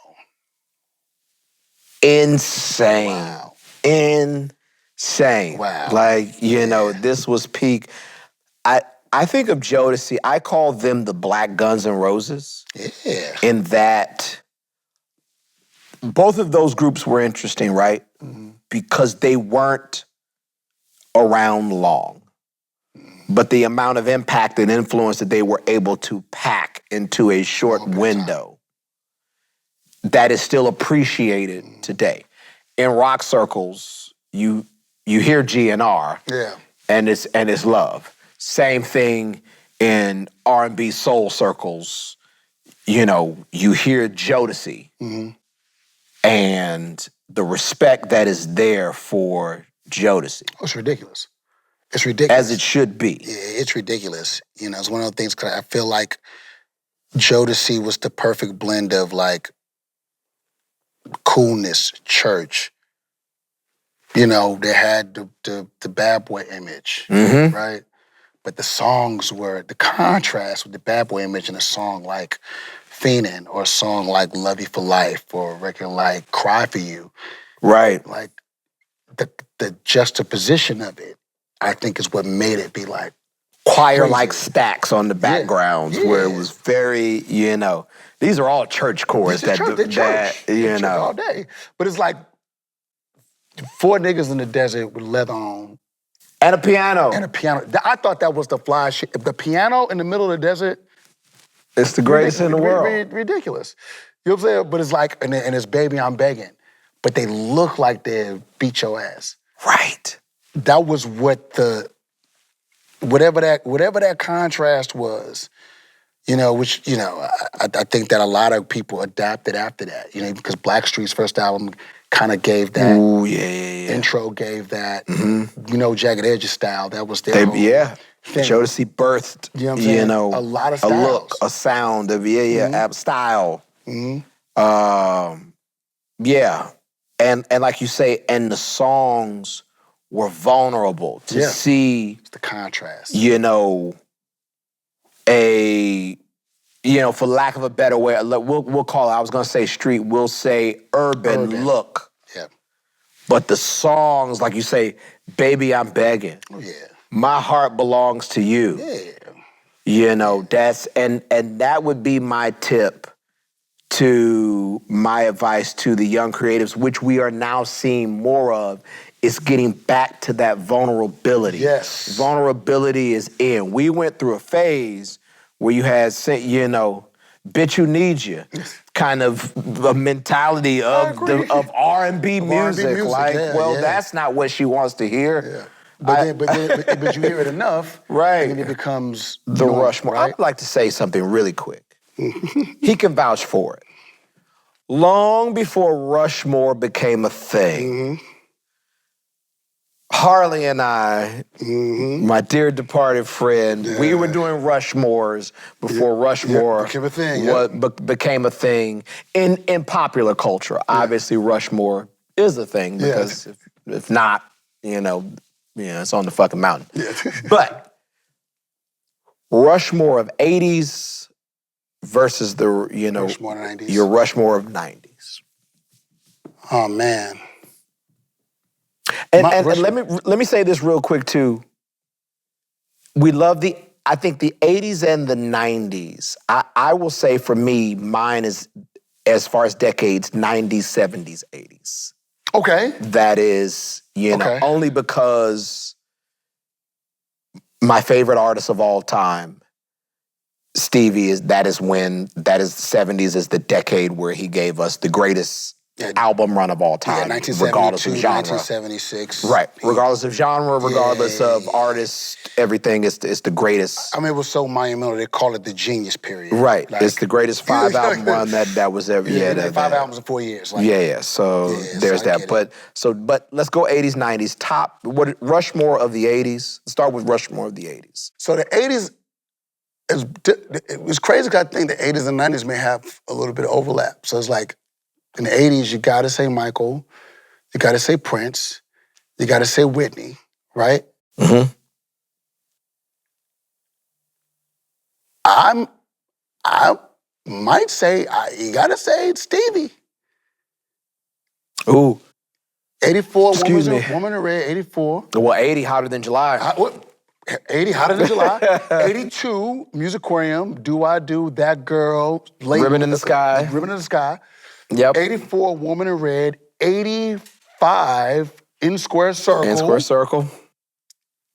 Insane. Wow. Insane. Wow. Like, this was peak. I think of Jodeci, I call them the Black Guns N' Roses. Yeah. In that both of those groups were interesting, right? Mm-hmm. Because they weren't around long. But the amount of impact and influence that they were able to pack into a short window that is still appreciated today. In rock circles, you hear GNR, and it's love. Same thing in R&B soul circles. You hear Jodeci, and the respect that is there for Jodeci. Oh, it's ridiculous. It's ridiculous. As it should be. Yeah, it's ridiculous. It's one of the things, because I feel like Jodeci was the perfect blend of, like, coolness, church. They had the bad boy image, right? But the songs were, the contrast with the bad boy image and a song like Fiendin', or a song like Love You for Life, or a record like Cry for You. Right. Like, the juxtaposition of it, I think, is what made it be like choir-like stacks on the backgrounds where it was very, these are all church chorus church all day. But it's like 4 niggas in the desert with leather on. And a piano. I thought that was the fly shit. The piano in the middle of the desert. It's the greatest in the world. Ridiculous. You know what I'm saying? But it's like, and it's Baby, I'm Begging. But they look like they beat your ass. Right. That was what whatever that contrast was, which, I think that a lot of people adapted after that, because Blackstreet's first album kind of gave that. Ooh, yeah. intro gave that. You know, Jagged Edge's style. That was their whole thing. Jodeci birthed, You know what I'm saying? A lot of styles. A look, a sound of style. And like you say, and the songs were vulnerable to see. It's the contrast. For lack of a better way, we'll call it, I was gonna say street, we'll say urban. Look. Yeah. But the songs, like you say, Baby, I'm Begging. Oh, yeah. My Heart Belongs to You. Yeah. That's, and that would be my tip to my advice to the young creatives, which we are now seeing more of, is getting back to that vulnerability. Yes. Vulnerability is in. We went through a phase where you had, bitch, who need you, kind of a mentality of R&B music. That's not what she wants to hear. Yeah. But you hear it enough, right? And then it becomes the Rushmore. Right? I'd like to say something really quick. He can vouch for it. Long before Rushmore became a thing, Harley and I, my dear departed friend, we were doing Rushmores before Rushmore became a thing in popular culture. Obviously, Rushmore is a thing because if not, it's on the fucking mountain. But Rushmore of 80s versus the, Rushmore 90s. Your Rushmore of 90s. Oh, man. And let me say this real quick too. We love I think the 80s and the 90s. I will say for me, mine is, as far as decades, 90s, 70s, 80s. Okay. That is, only because my favorite artist of all time, Stevie, that is the 70s is the decade where he gave us the greatest album run of all time, regardless of genre. 1976. Right. Regardless of genre, regardless of artist, everything is the greatest. I mean, it was so monumental, they call it the genius period. Right. It's the greatest 5-album run that was ever. 5 albums in 4 years. So there's that. But let's go 80s, 90s. Top, Rushmore of the 80s. Start with Rushmore of the 80s. So the 80s, it was crazy because I think the 80s and 90s may have a little bit of overlap. So it's like, in the 80s, you gotta say Michael, you gotta say Prince, you gotta say Whitney, right? I might say, you gotta say Stevie. Ooh. 84, Woman in Red, 84. Well, 80, Hotter Than July. 80, Hotter Than July. 82, Musicarium, Do I Do, That Girl. Ribbon in the Sky. Ribbon in the Sky. Yep. 84, Woman in Red. 85, In Square Circle. In Square Circle.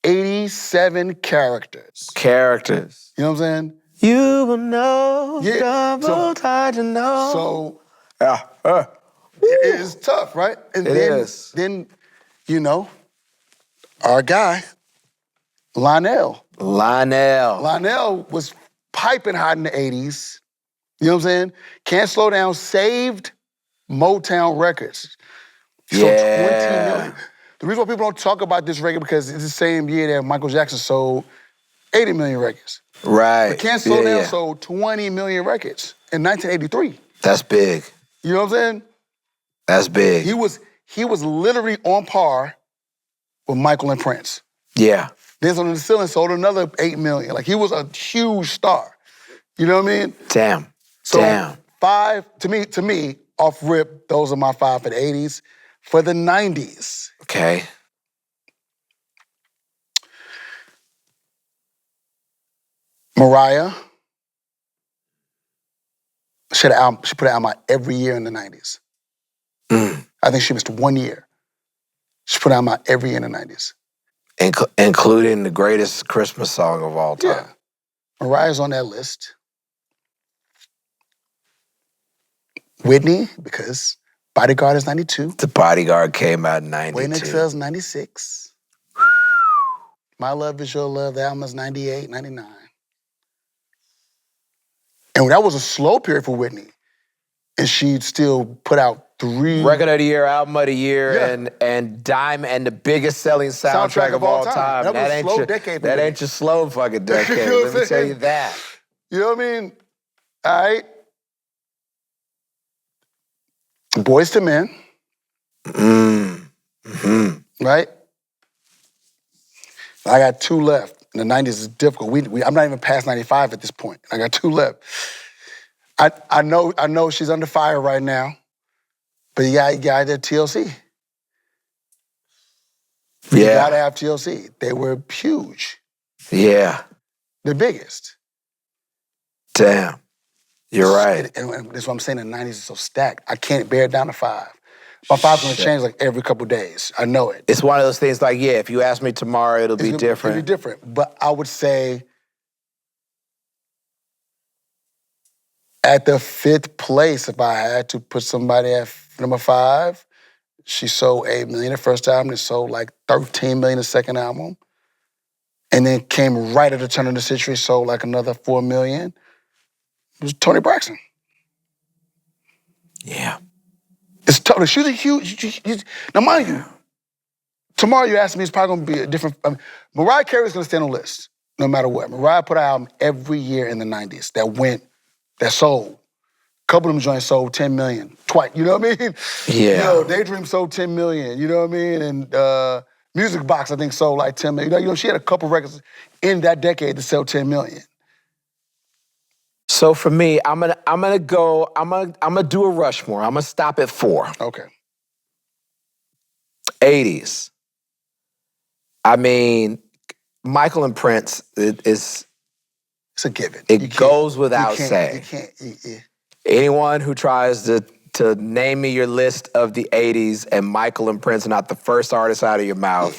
87, Characters. Characters. You know what I'm saying? You will know, double tied to know. So, it is tough, right? And then, our guy, Lionel. Lionel was piping hot in the 80s. You know what I'm saying? Can't Slow Down saved Motown Records. So 20 million. The reason why people don't talk about this record because it's the same year that Michael Jackson sold 80 million records. Right. But Can't Slow Down sold 20 million records in 1983. That's big. You know what I'm saying? That's big. He was literally on par with Michael and Prince. Yeah. Dance on the Ceiling sold another 8 million. Like, he was a huge star. You know what I mean? Damn. So 5, to me, off rip, those are my 5 for the 80s. For the 90s. Okay. Mariah. She put an album out every year in the 90s. I think she missed 1 year. She put an album out every year in the 90s. Including the greatest Christmas song of all time. Yeah. Mariah's on that list. Whitney, because Bodyguard is 92. The Bodyguard came out in 92. Waiting Excel's 96. My Love Is Your Love, the album is 98, 99. And that was a slow period for Whitney. And she'd still put out 3 Record of the year, album of the year, and the biggest selling soundtrack of all time. That was a slow decade for That me. ain't your slow fucking decade. You know what Let me I'm tell saying? you that. You know what I mean? All right. Boyz II Men. Right? I got 2 left. In the 90s is difficult. I'm not even past 95 at this point. I got 2 left. I know she's under fire right now, but you got the TLC. Yeah. You gotta have TLC. They were huge. Yeah. The biggest. Damn. You're right. And that's what I'm saying, the 90s is so stacked. I can't bear it down to 5. My 5's gonna change like every couple days. I know it. It's one of those things like, if you ask me tomorrow, it'll be different. It'll be different. But I would say at the 5th place, if I had to put somebody at number 5, she sold 8 million the first album, and sold like 13 million the second album. And then came right at the turn of the century, sold like another 4 million. It was Toni Braxton. Yeah. It's totally, she's a huge, now mind you, tomorrow you ask me, it's probably gonna be a different, Mariah Carey's gonna stay on the list, no matter what. Mariah put out an album every year in the 90s that sold. A couple of them joints sold 10 million, twice, you know what I mean? Yeah. Daydream sold 10 million, you know what I mean? And Music Box, I think, sold like 10 million. She had a couple records in that decade to sell 10 million. So for me, I'm gonna do a Rushmore. I'm gonna stop at 4. Okay. 80s. I mean, Michael and Prince it's a given. It goes without saying. You can't. Anyone who tries to name me your list of the 80s and Michael and Prince are not the first artists out of your mouth,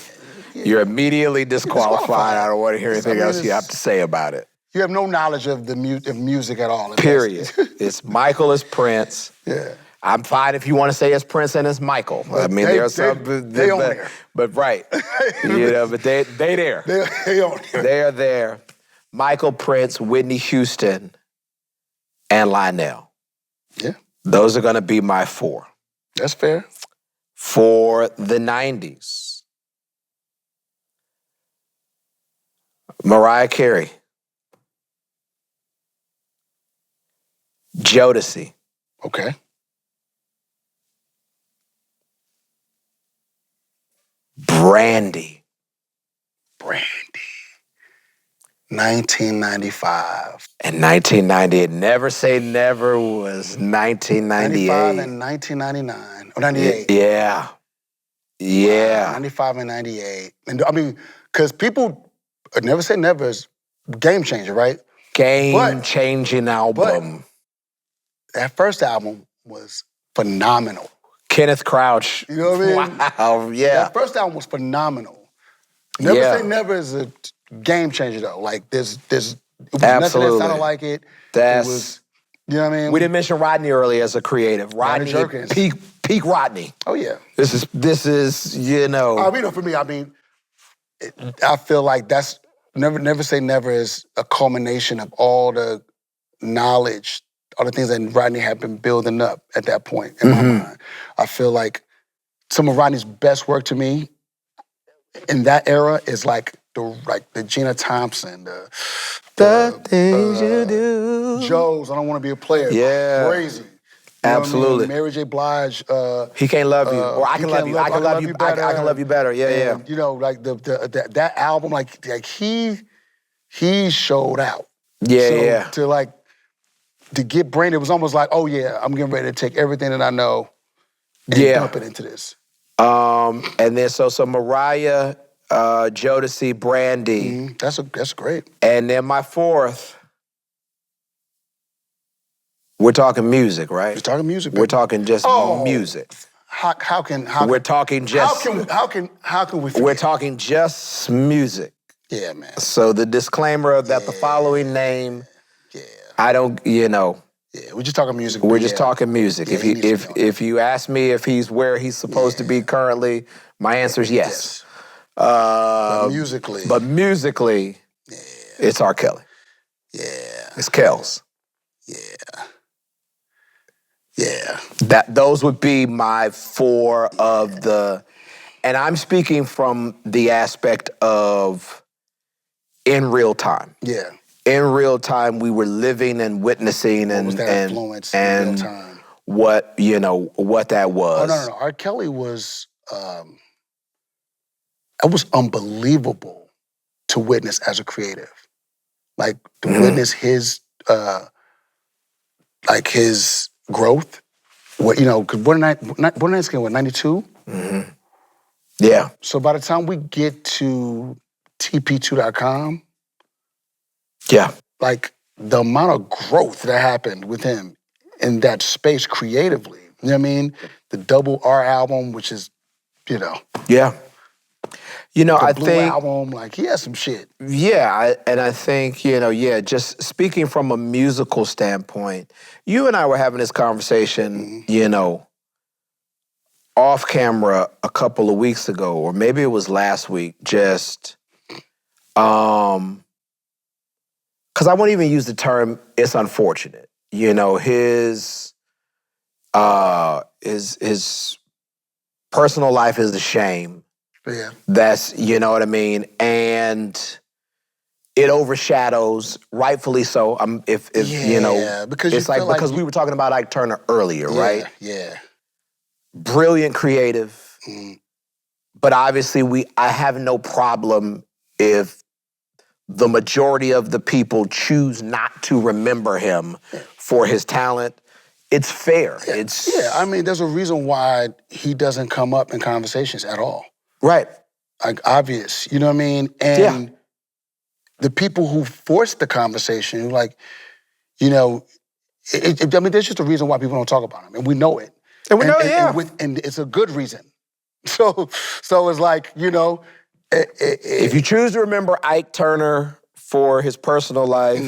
you're immediately disqualified. I don't want to hear anything else you have to say about it. You have no knowledge of the music at all. Period. It's Michael is Prince. Yeah. I'm fine if you want to say it's Prince and it's Michael. I mean, there are some, they on there. But right, but they there. They on there. They are there. Michael, Prince, Whitney Houston, and Lionel. Yeah. Those are going to be my 4. That's fair. For the 90s, Mariah Carey, Jodeci. Okay. Brandy. 1995. And 1990, Never Say Never was 1998. 95 and 1999. Or 98. Yeah. Yeah. Wow, 95 and 98. And I mean, because people, Never Say Never is game changer, right? Game-changing album. But that first album was phenomenal. Kenneth Crouch. You know what I mean? Wow, yeah. That first album was phenomenal. Never Say Never is a game changer though. Like it was nothing that sounded like it. It was, you know what I mean? We didn't mention Rodney earlier as a creative. Rodney Jerkins. Peak Rodney. Oh yeah. This is you know. I mean, for me, I feel like that's Never Say Never is a culmination of all the knowledge, all the things that Rodney had been building up at that point in my mind. I feel like some of Rodney's best work to me in that era is like the Gina Thompson, the things you do. Joe's I Don't Want to Be a Player. Yeah. Crazy. You Absolutely. I mean? Mary J. Blige. He Can't Love You. Or I Can Love You. I Can Love You Better. I Can Love You Better. Yeah, and, you know, like that album, like he showed out. Yeah, So to get Brandy, it was almost like, oh yeah, I'm getting ready to take everything that I know and dump it into this. And then so Mariah, Jodeci, Brandy. That's great. And then my 4th, we're talking music, right? We're talking music, baby. We're talking just music. How can we're talking just how can we forget? We're talking just music. Yeah, man. So the disclaimer that the following name, I don't, Yeah, we're just talking music. We're just talking music. If you ask me if he's where he's supposed to be currently, my answer is yes. But musically, it's R. Kelly. Yeah. It's Kells. Yeah. Yeah. Those would be my 4 of the, and I'm speaking from the aspect of in real time. Yeah. In real time, we were living and witnessing What and was that influence in real time? what what that was. Oh, no. R. Kelly was, it was unbelievable to witness as a creative. Like, to witness his, like, his growth. What, because Born in 92? Yeah. So by the time we get to TP2.com, Yeah. like, the amount of growth that happened with him in that space creatively, you know what I mean? The Double R album, which is, Yeah. the I Blue think, album, like, he has some shit. yeah, and I think, just speaking from a musical standpoint, you and I were having this conversation, off camera a couple of weeks ago, or maybe it was last week, just, because I won't even use the term, it's unfortunate. His personal life is a shame. Yeah. That's, you know what I mean? And it overshadows, rightfully so. Because because because we were talking about Ike Turner earlier, right? Yeah. Brilliant creative, but obviously I have no problem if the majority of the people choose not to remember him for his talent. It's fair. I mean, there's a reason why he doesn't come up in conversations at all. Right. Like, obvious, you know what I mean? And the people who force the conversation, like, I mean, there's just a reason why people don't talk about him, and we know it. And we know, and it's a good reason. So it's like, if you choose to remember Ike Turner for his personal life,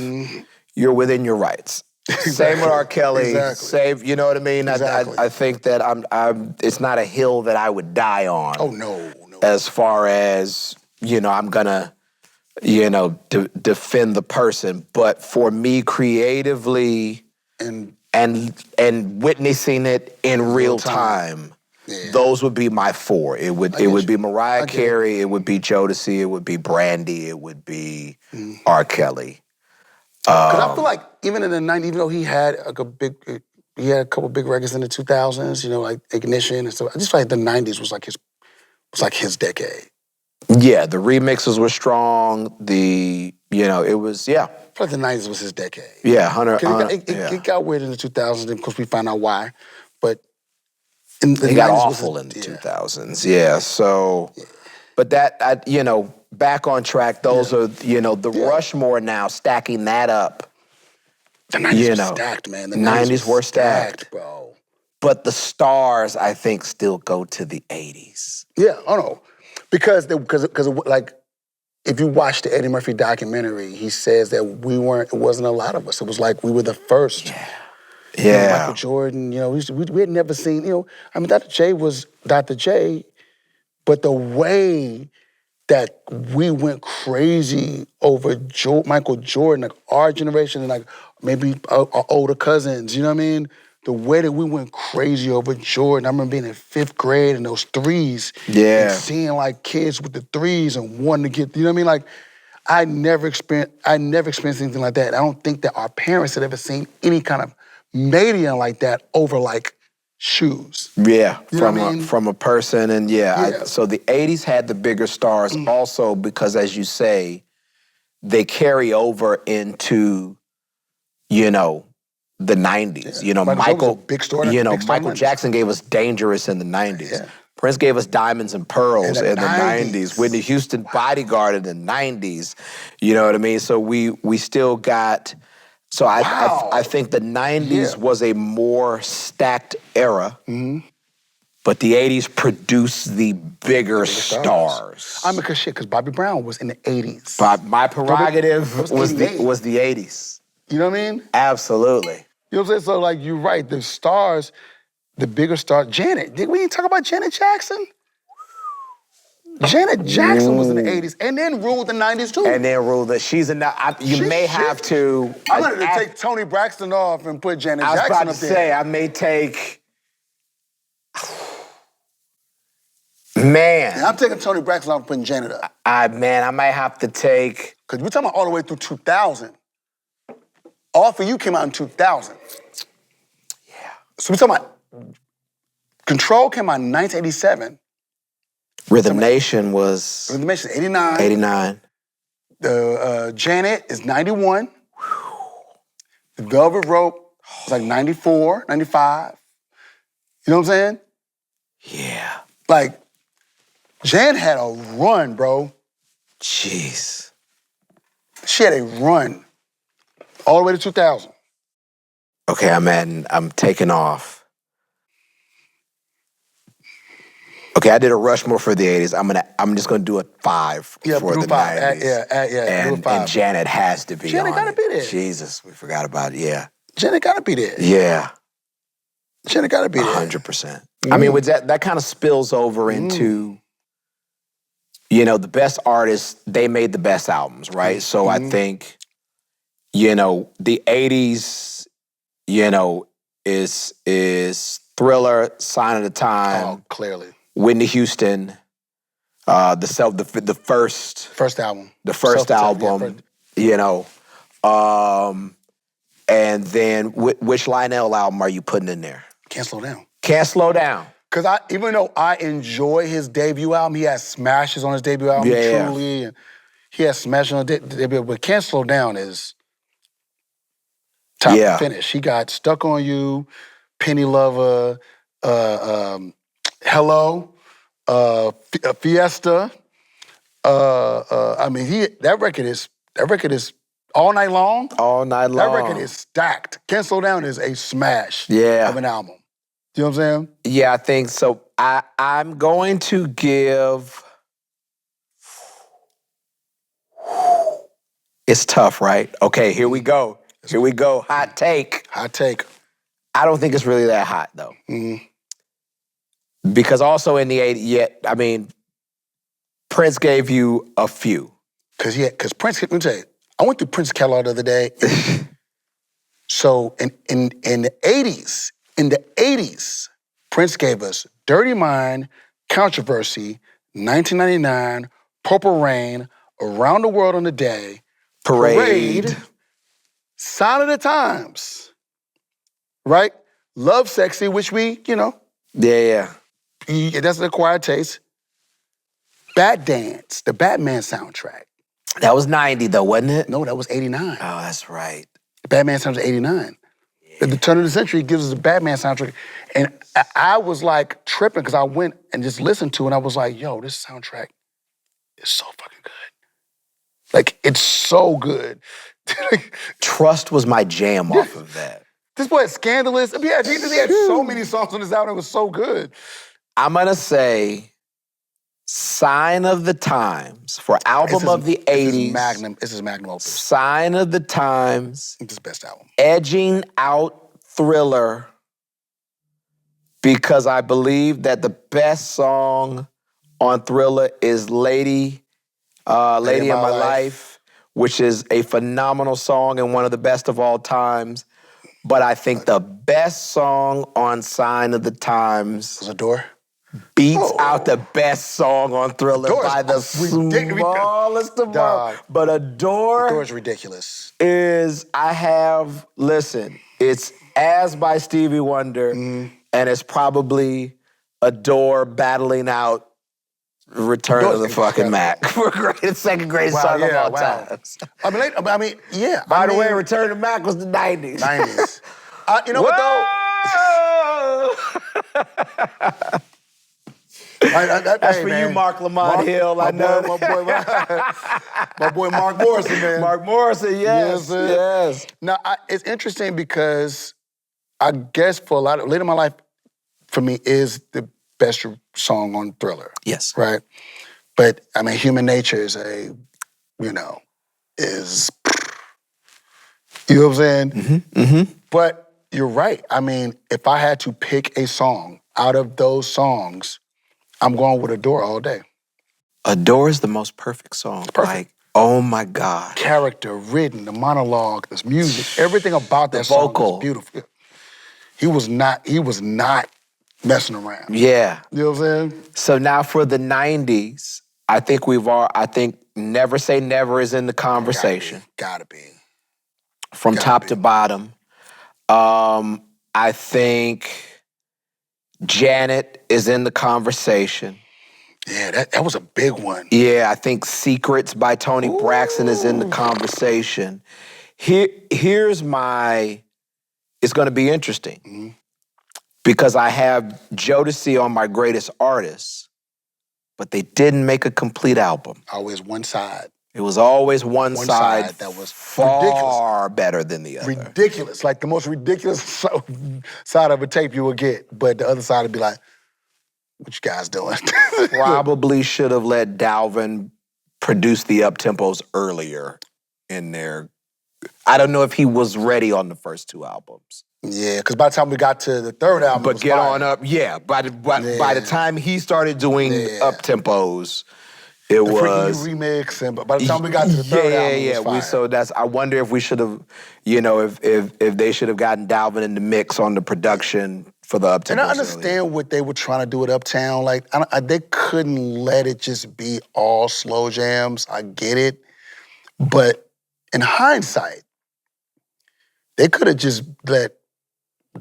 you're within your rights. Same with R. Kelly. Exactly. You know what I mean? Exactly. I think that it's not a hill that I would die on. Oh, no. As far as, I'm gonna, defend the person. But for me, creatively and witnessing it in real time, those would be my 4. It would be Mariah Carey, it would be Jodeci, it would be Brandy, it would be R. Kelly. Because I feel like even in the 90s, even though he had he had a couple big records in the 2000s, like Ignition and stuff. I just feel like the 90s was like his decade. Yeah, the remixes were strong. It was, I feel like the 90s was his decade. Yeah, 100. It got weird in the 2000s, of course we found out why. But in the 90s it got awful in the 2000s. Yeah, so, but that, back on track, those are, the Rushmore now, stacking that up. The 90s were stacked, man. The 90s were stacked, bro. But the stars, I think, still go to the 80s. Yeah, no. Because like, if you watch the Eddie Murphy documentary, he says that it wasn't a lot of us. It was like we were the first. Yeah. Michael Jordan, we had never seen, I mean, Dr. J was Dr. J, but the way that we went crazy over Michael Jordan, like our generation and like maybe our older cousins, you know what I mean? The way that we went crazy over Jordan. I remember being in 5th grade and those threes. Yeah. And seeing like kids with the threes and wanting to get, you know what I mean? Like, I never experienced anything like that. I don't think that our parents had ever seen any kind of media like that over like shoes. Yeah, you know what I mean? From a person, and so the 80s had the bigger stars also because, as you say, they carry over into, the 90s. Michael, big star, Michael Jackson gave us Dangerous in the 90s. Yeah. Prince gave us Diamonds and Pearls in the 90s. Whitney Houston, Bodyguard in the 90s. You know what I mean? So we still got. So I think the 90s was a more stacked era, but the 80s produced the bigger stars. I mean, because Bobby Brown was in the 80s. My prerogative was the 80s. You know what I mean? Absolutely. You know what I'm saying? So, like, you're right. The stars, the bigger stars. Janet. We didn't talk about Janet Jackson? Janet Jackson was in the 80s and then ruled the 90s too. And then ruled that she's enough. You may have to. I'm going to take Toni Braxton off and put Janet Jackson up there. I was about to say, I may take. Man. I'm taking Toni Braxton off and putting Janet up. I might have to take. Because we're talking about all the way through 2000. All For You came out in 2000. Yeah. So we're talking about Control came out in 1987. Rhythm Nation was... Rhythm Nation, 89. 89. Janet is 91. The Velvet Rope was like 94, 95. You know what I'm saying? Yeah. Like, Jan had a run, bro. Jeez. She had a run all the way to 2000. Okay, I'm taking off. Okay, I did a Rushmore for the 80s. I'm just gonna do a 5 for the 90s. Do a 5. And Janet has to be Janet on gotta it. be there. Jesus, we forgot about it, yeah. Janet gotta be there. Yeah. Janet gotta be there. 100%. I mean, with that kind of spills over into, you know, the best artists, they made the best albums, right? So I think, you know, the 80s, you know, is Thriller, Sign of the Time. Oh, clearly. Whitney Houston, the first album. The first album, you know. And then which Lionel album are you putting in there? Can't Slow Down. Can't Slow Down. Because even though I enjoy his debut album, he has smashes on his debut album, Truly, and he has smashes on his debut, but Can't Slow Down is top to finish. He got Stuck on You, Penny Lover, Hello, Fiesta. I mean, that record is All Night Long. All Night Long. That record is stacked. Can't Slow Down is a smash of an album. You know what I'm saying? Yeah, I think so. I'm going to give. It's tough, right? Okay, here we go. Here we go. Hot take. Hot take. I don't think it's really that hot, though. Because also in the 80s, I mean, Prince gave you a few. Because Prince, let me tell you, I went through Prince's catalog the other day. So in the 80s, Prince gave us Dirty Mind, Controversy, 1999, Purple Rain, Around the World on a Day, Parade, Sign of the Times, right? Love Sexy, which we, you know. Yeah. That's an acquired taste. Bat Dance, the Batman soundtrack. That was 90 though, wasn't it? No, that was 89. Oh, that's right. The Batman soundtrack was 89. At the turn of the century, it gives us a Batman soundtrack. And I was like tripping because I went and just listened to it and I was like, yo, this soundtrack is so fucking good. Like, it's so good. Trust was my jam off of that. This boy is Scandalous. He had so many songs on this album. It was so good. I'm going to say Sign of the Times for album of the 80s. This is magnum opus. Sign of the Times. This is the best album. Edging out Thriller because I believe that the best song on Thriller is Lady in My Life, which is a phenomenal song and one of the best of all times. But I think the best song on Sign of the Times was Adore. Beats out the best song on Thriller by the smallest amount. But Adore is ridiculous. It's As by Stevie Wonder, and it's probably Adore battling out Return of the fucking Mac for second greatest song of all time. By the way, Return of the Mac was the 90s. 90s. You know what though? That's for you, Mark Lamont Hill. I know. My boy Mark Morrison, man. Mark Morrison, yes. Now, it's interesting because I guess for a lot of, Late in My Life, for me, is the best song on Thriller. Yes. Right? But, I mean, Human Nature is you know what I'm saying? But you're right. I mean, if I had to pick a song out of those songs, I'm going with Adore all day. Adore is the most perfect song. Perfect. Like, oh my God. Character, written, the monologue, this music, everything about that song is beautiful. He was not messing around. Yeah. You know what I'm saying? So now for the 90s, I think Never Say Never is in the conversation. Gotta be. From top to bottom. I think Janet is in the conversation. Yeah, that was a big one. Yeah, I think Secrets by Toni Braxton is in the conversation. It's going to be interesting because I have Jodeci on my greatest artists, but they didn't make a complete album. Always one side. It was always one side that was far better than the other. Ridiculous, like the most ridiculous side of a tape you would get, but the other side would be like, what you guys doing? Probably should have let Dalvin produce the up-tempos earlier in there. I don't know if he was ready on the first two albums. Yeah, because by the time we got to the third album, but Get On Up, yeah. By the time he started doing up-tempos, it was freaking remix, and by the time we got to the third album, it was fire. I wonder if we should have, if they should have gotten Dalvin in the mix on the production for the up-tempos. And I understand what they were trying to do with Uptown. Like, they couldn't let it just be all slow jams. I get it. But in hindsight, they could have just let,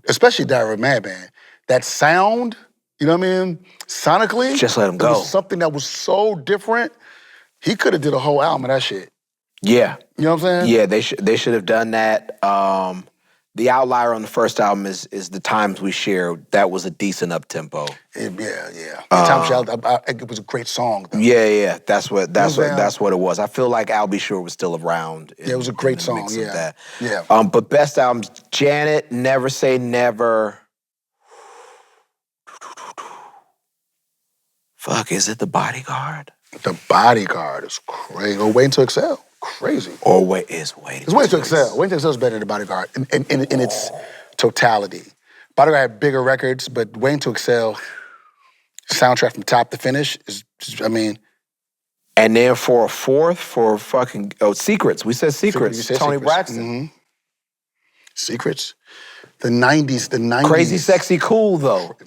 especially Diary Madman, that sound, you know what I mean? Sonically, just let him go. It was something that was so different. He could have did a whole album of that shit. Yeah. You know what I'm saying? Yeah, they should have done that. The outlier on the first album is The Times We Share. That was a decent up-tempo. Yeah. The Times We Share, it was a great song, though. Yeah. That's what it was. I feel like Al B. Sure was still around. It was a great song, yeah. But best albums, Janet, Never Say Never. Fuck, is it The Bodyguard? The Bodyguard is crazy. Or Waiting to Excel. Crazy. Or Waiting to Excel. Waiting to Excel is better than The Bodyguard in its totality. Bodyguard had bigger records, but Waiting to Excel, soundtrack from top to finish is, I mean. And then for a fourth, for fucking, Secrets. We said Secrets. Toni Braxton. Mm-hmm. Secrets. The 90s. Crazy, Sexy, Cool, though.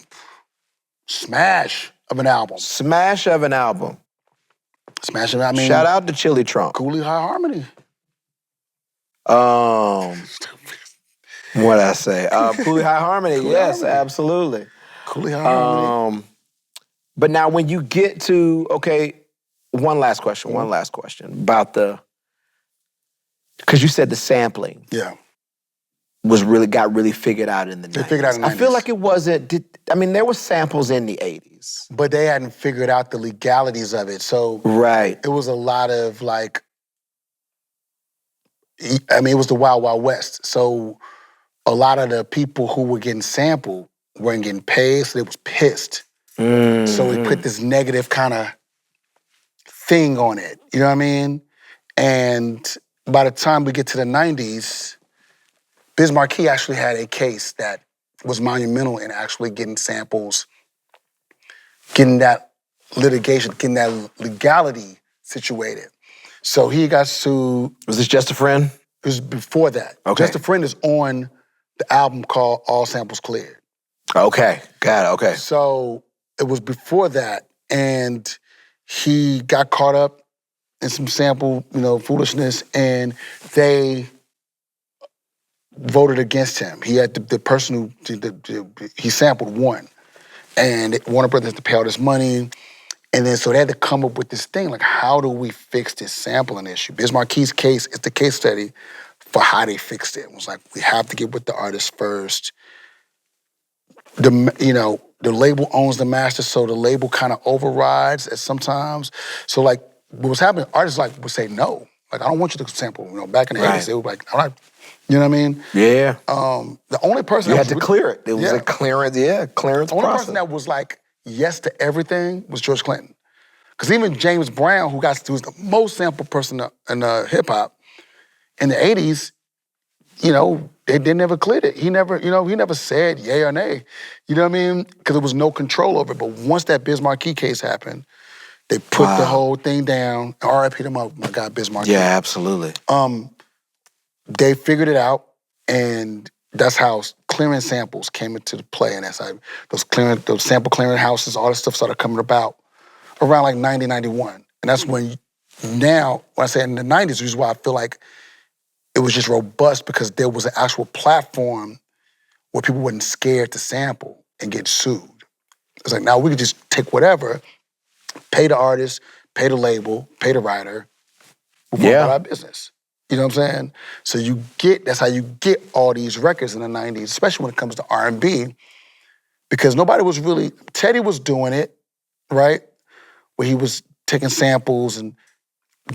Smash of an album. I mean, shout out to Chili Trump. Cooley High Harmony. What'd I say? Cooley High Harmony, yes, absolutely. Cooley High Harmony. But now when you get to, one last question about because you said the sampling. Yeah. Got really figured out in the 90s. They figured out in the 90s. I feel like it wasn't, there were samples in the 80s. But they hadn't figured out the legalities of it. So it was a lot of like, it was the Wild Wild West. So a lot of the people who were getting sampled weren't getting paid, so they was pissed. Mm-hmm. So we put this negative kind of thing on it, you know what I mean? And by the time we get to the 90s, Biz Markie actually had a case that was monumental in actually getting samples, getting that litigation, getting that legality situated. So he got sued. Was this Just a Friend? It was before that. Okay. Just a Friend is on the album called All Samples Cleared. Okay, got it, okay. So it was before that, and he got caught up in some sample, foolishness, and they voted against him. He had the person who he sampled won, and Warner Brothers had to pay all this money, and then so they had to come up with this thing like, how do we fix this sampling issue? Biz Marquis's case is the case study for how they fixed it. It was like, we have to get with the artist first. The label owns the master, so the label kind of overrides at sometimes. So like, what was happening? Artists would say no. Like, I don't want you to sample. Back in the 80s, they were like, all right. You know what I mean? Yeah. The only person you had to clear it. It was a clearance process. The only person that was like yes to everything was George Clinton. Because even James Brown, who was the most sampled person in hip hop in the 80s, they never cleared it. He never said yay or nay. You know what I mean? Because there was no control over it. But once that Biz Markie case happened, They put the whole thing down. R.I.P. them up, my guy Bismarck. Yeah, absolutely. They figured it out, and that's how clearing samples came into the play, and that's how those sample clearing houses, all this stuff started coming about around like 90, 91. And that's when now, when I say in the 90s, which is why I feel like it was just robust because there was an actual platform where people weren't scared to sample and get sued. It's like, now we could just take whatever, pay the artist, pay the label, pay the writer, we'll go about our business. You know what I'm saying? So that's how you get all these records in the 90s, especially when it comes to R&B, because nobody was really, Teddy was doing it, right? Where he was taking samples and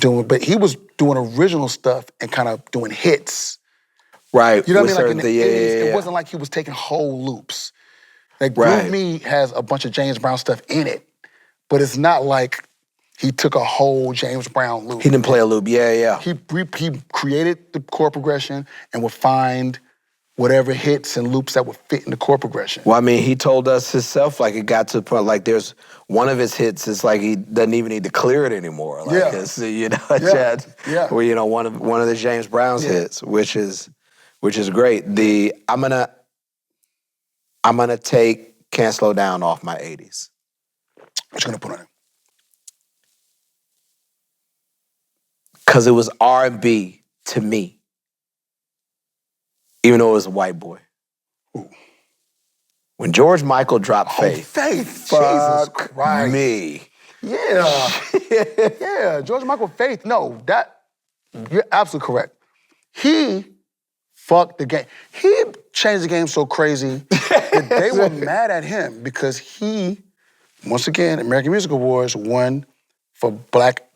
but he was doing original stuff and kind of doing hits. Right. You know what I mean? Like in the 80s, yeah. it wasn't like he was taking whole loops. Like Groove Me has a bunch of James Brown stuff in it, but it's not like he took a whole James Brown loop. He didn't play a loop, yeah. He created the chord progression and would find whatever hits and loops that would fit in the chord progression. Well, I mean, he told us himself, like, it got to the point, like, there's one of his hits is like he doesn't even need to clear it anymore. Like, it's, you know, well, you know, one of the James Brown's hits, which is great. I'm gonna take Can't Slow Down off my 80s. What you gonna put on it? Because it was R&B to me, even though it was a white boy. Ooh. When George Michael dropped Faith. Faith. Fuck Jesus Christ. me. Yeah. Yeah, George Michael Faith. No, you're absolutely correct. He fucked the game. He changed the game so crazy that they were mad at him because he, once again, American Music Awards won for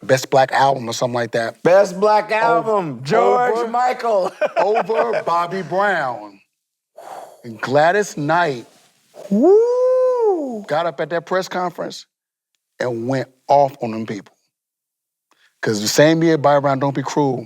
Best Black Album or something like that. Best Black Album, George Michael. Over Bobby Brown. And Gladys Knight got up at that press conference and went off on them people. Because the same year, Bobby Brown, Don't Be Cruel,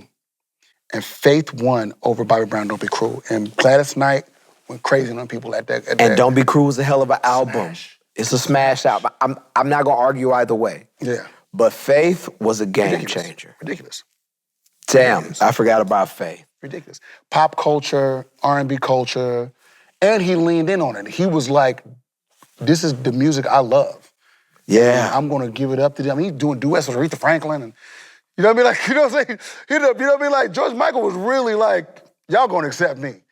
and Faith won over Bobby Brown, Don't Be Cruel. And Gladys Knight went crazy on them people at that. And Don't Be Cruel was a hell of an album. Smash. It's a smash album. I'm not gonna argue either way. Yeah. But Faith was a game changer. Ridiculous. Damn, Ridiculous. I forgot about Faith. Ridiculous. Pop culture, R&B culture, and he leaned in on it. He was like, this is the music I love. Yeah. And I'm gonna give it up to them. He's doing duets with Aretha Franklin and you know what I mean? Like, you know what I'm saying? You know what I mean? Like, George Michael was really like, y'all gonna accept me.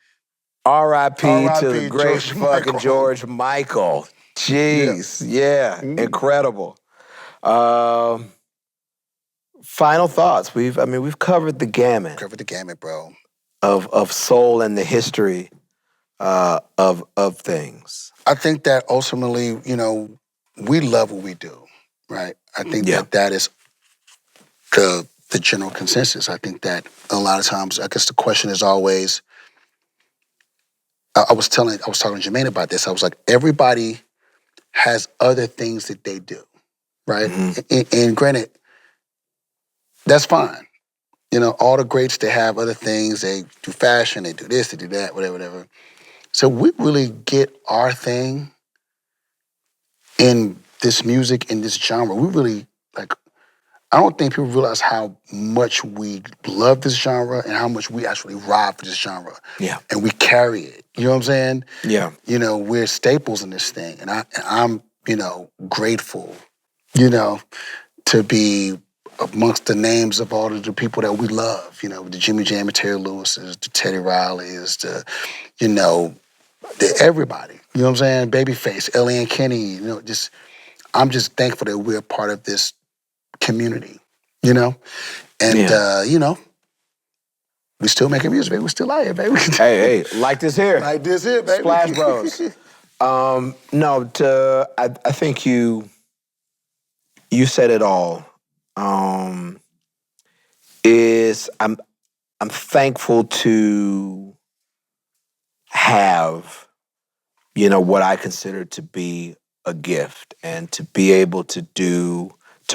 R.I.P. to the great fucking George Michael. Jeez, yeah. Incredible. Final thoughts. We've covered the gamut. Covered the gamut, bro. Of soul and the history of things. I think that ultimately, you know, we love what we do, right? I think that is the general consensus. I think that a lot of times, I guess the question is always, I was talking to Jermaine about this. I was like, everybody has other things that they do, right? And granted, that's fine. You know, all the greats, they have other things. They do fashion, they do this, they do that, whatever. So we really get our thing in this music, in this genre. We really, like, I don't think people realize how much we love this genre and how much we actually ride for this genre. Yeah. And we carry it. You know what I'm saying? Yeah. You know, we're staples in this thing. And I'm, you know, grateful, you know, to be amongst the names of all of the people that we love. You know, the Jimmy Jam and Terry Lewis's, the Teddy Riley's, the, you know, everybody. You know what I'm saying? Babyface, Ellie and Kenny, you know, I'm just thankful that we're part of this community, you know? And, you know, we still making music, baby. We still out here, baby. Hey, like this here. Like this here, baby. Splash Bros. I think you said it all. I'm thankful to have, you know, what I consider to be a gift and to be able to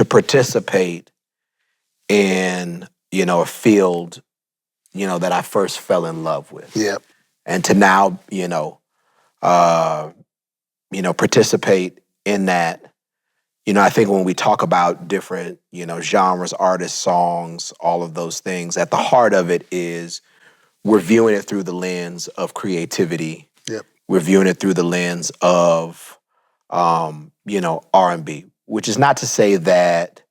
participate in, you know, a field, you know, that I first fell in love with. Yep. And to now, participate in that, I think when we talk about different, genres, artists, songs, all of those things, at the heart of it is we're viewing it through the lens of creativity. Yep. We're viewing it through the lens of, R&B, which is not to say that,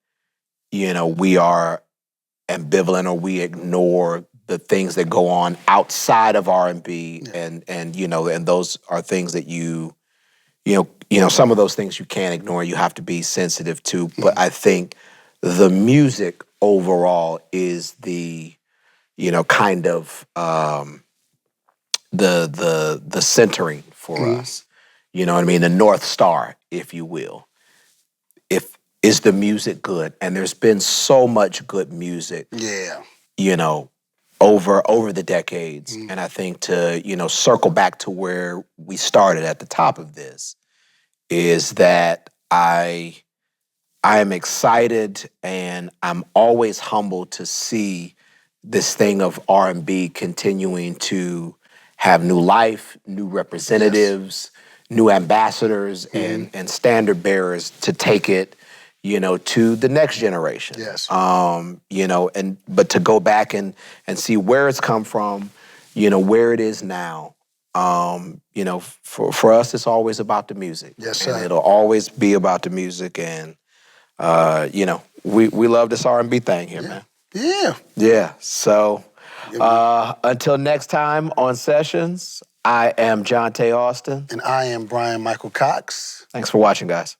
we are ambivalent or we ignore the things that go on outside of R&B, and those are things that some of those things you can't ignore. You have to be sensitive to. But I think the music overall is the, kind of the centering for us. You know what I mean? The North Star, if you will. Is the music good? And there's been so much good music. Yeah. Over the decades. And I think to, circle back to where we started at the top of this, is that I am excited and I'm always humbled to see this thing of R&B continuing to have new life, new representatives, new ambassadors, and standard bearers to take it, to the next generation. Yes. But to go back and see where it's come from, where it is now. For us, it's always about the music. Yes, sir. And it'll always be about the music. And, we love this R&B thing here, man. Yeah. Yeah. So until next time on Sessions, I am John Tay Austin. And I am Brian Michael Cox. Thanks for watching, guys.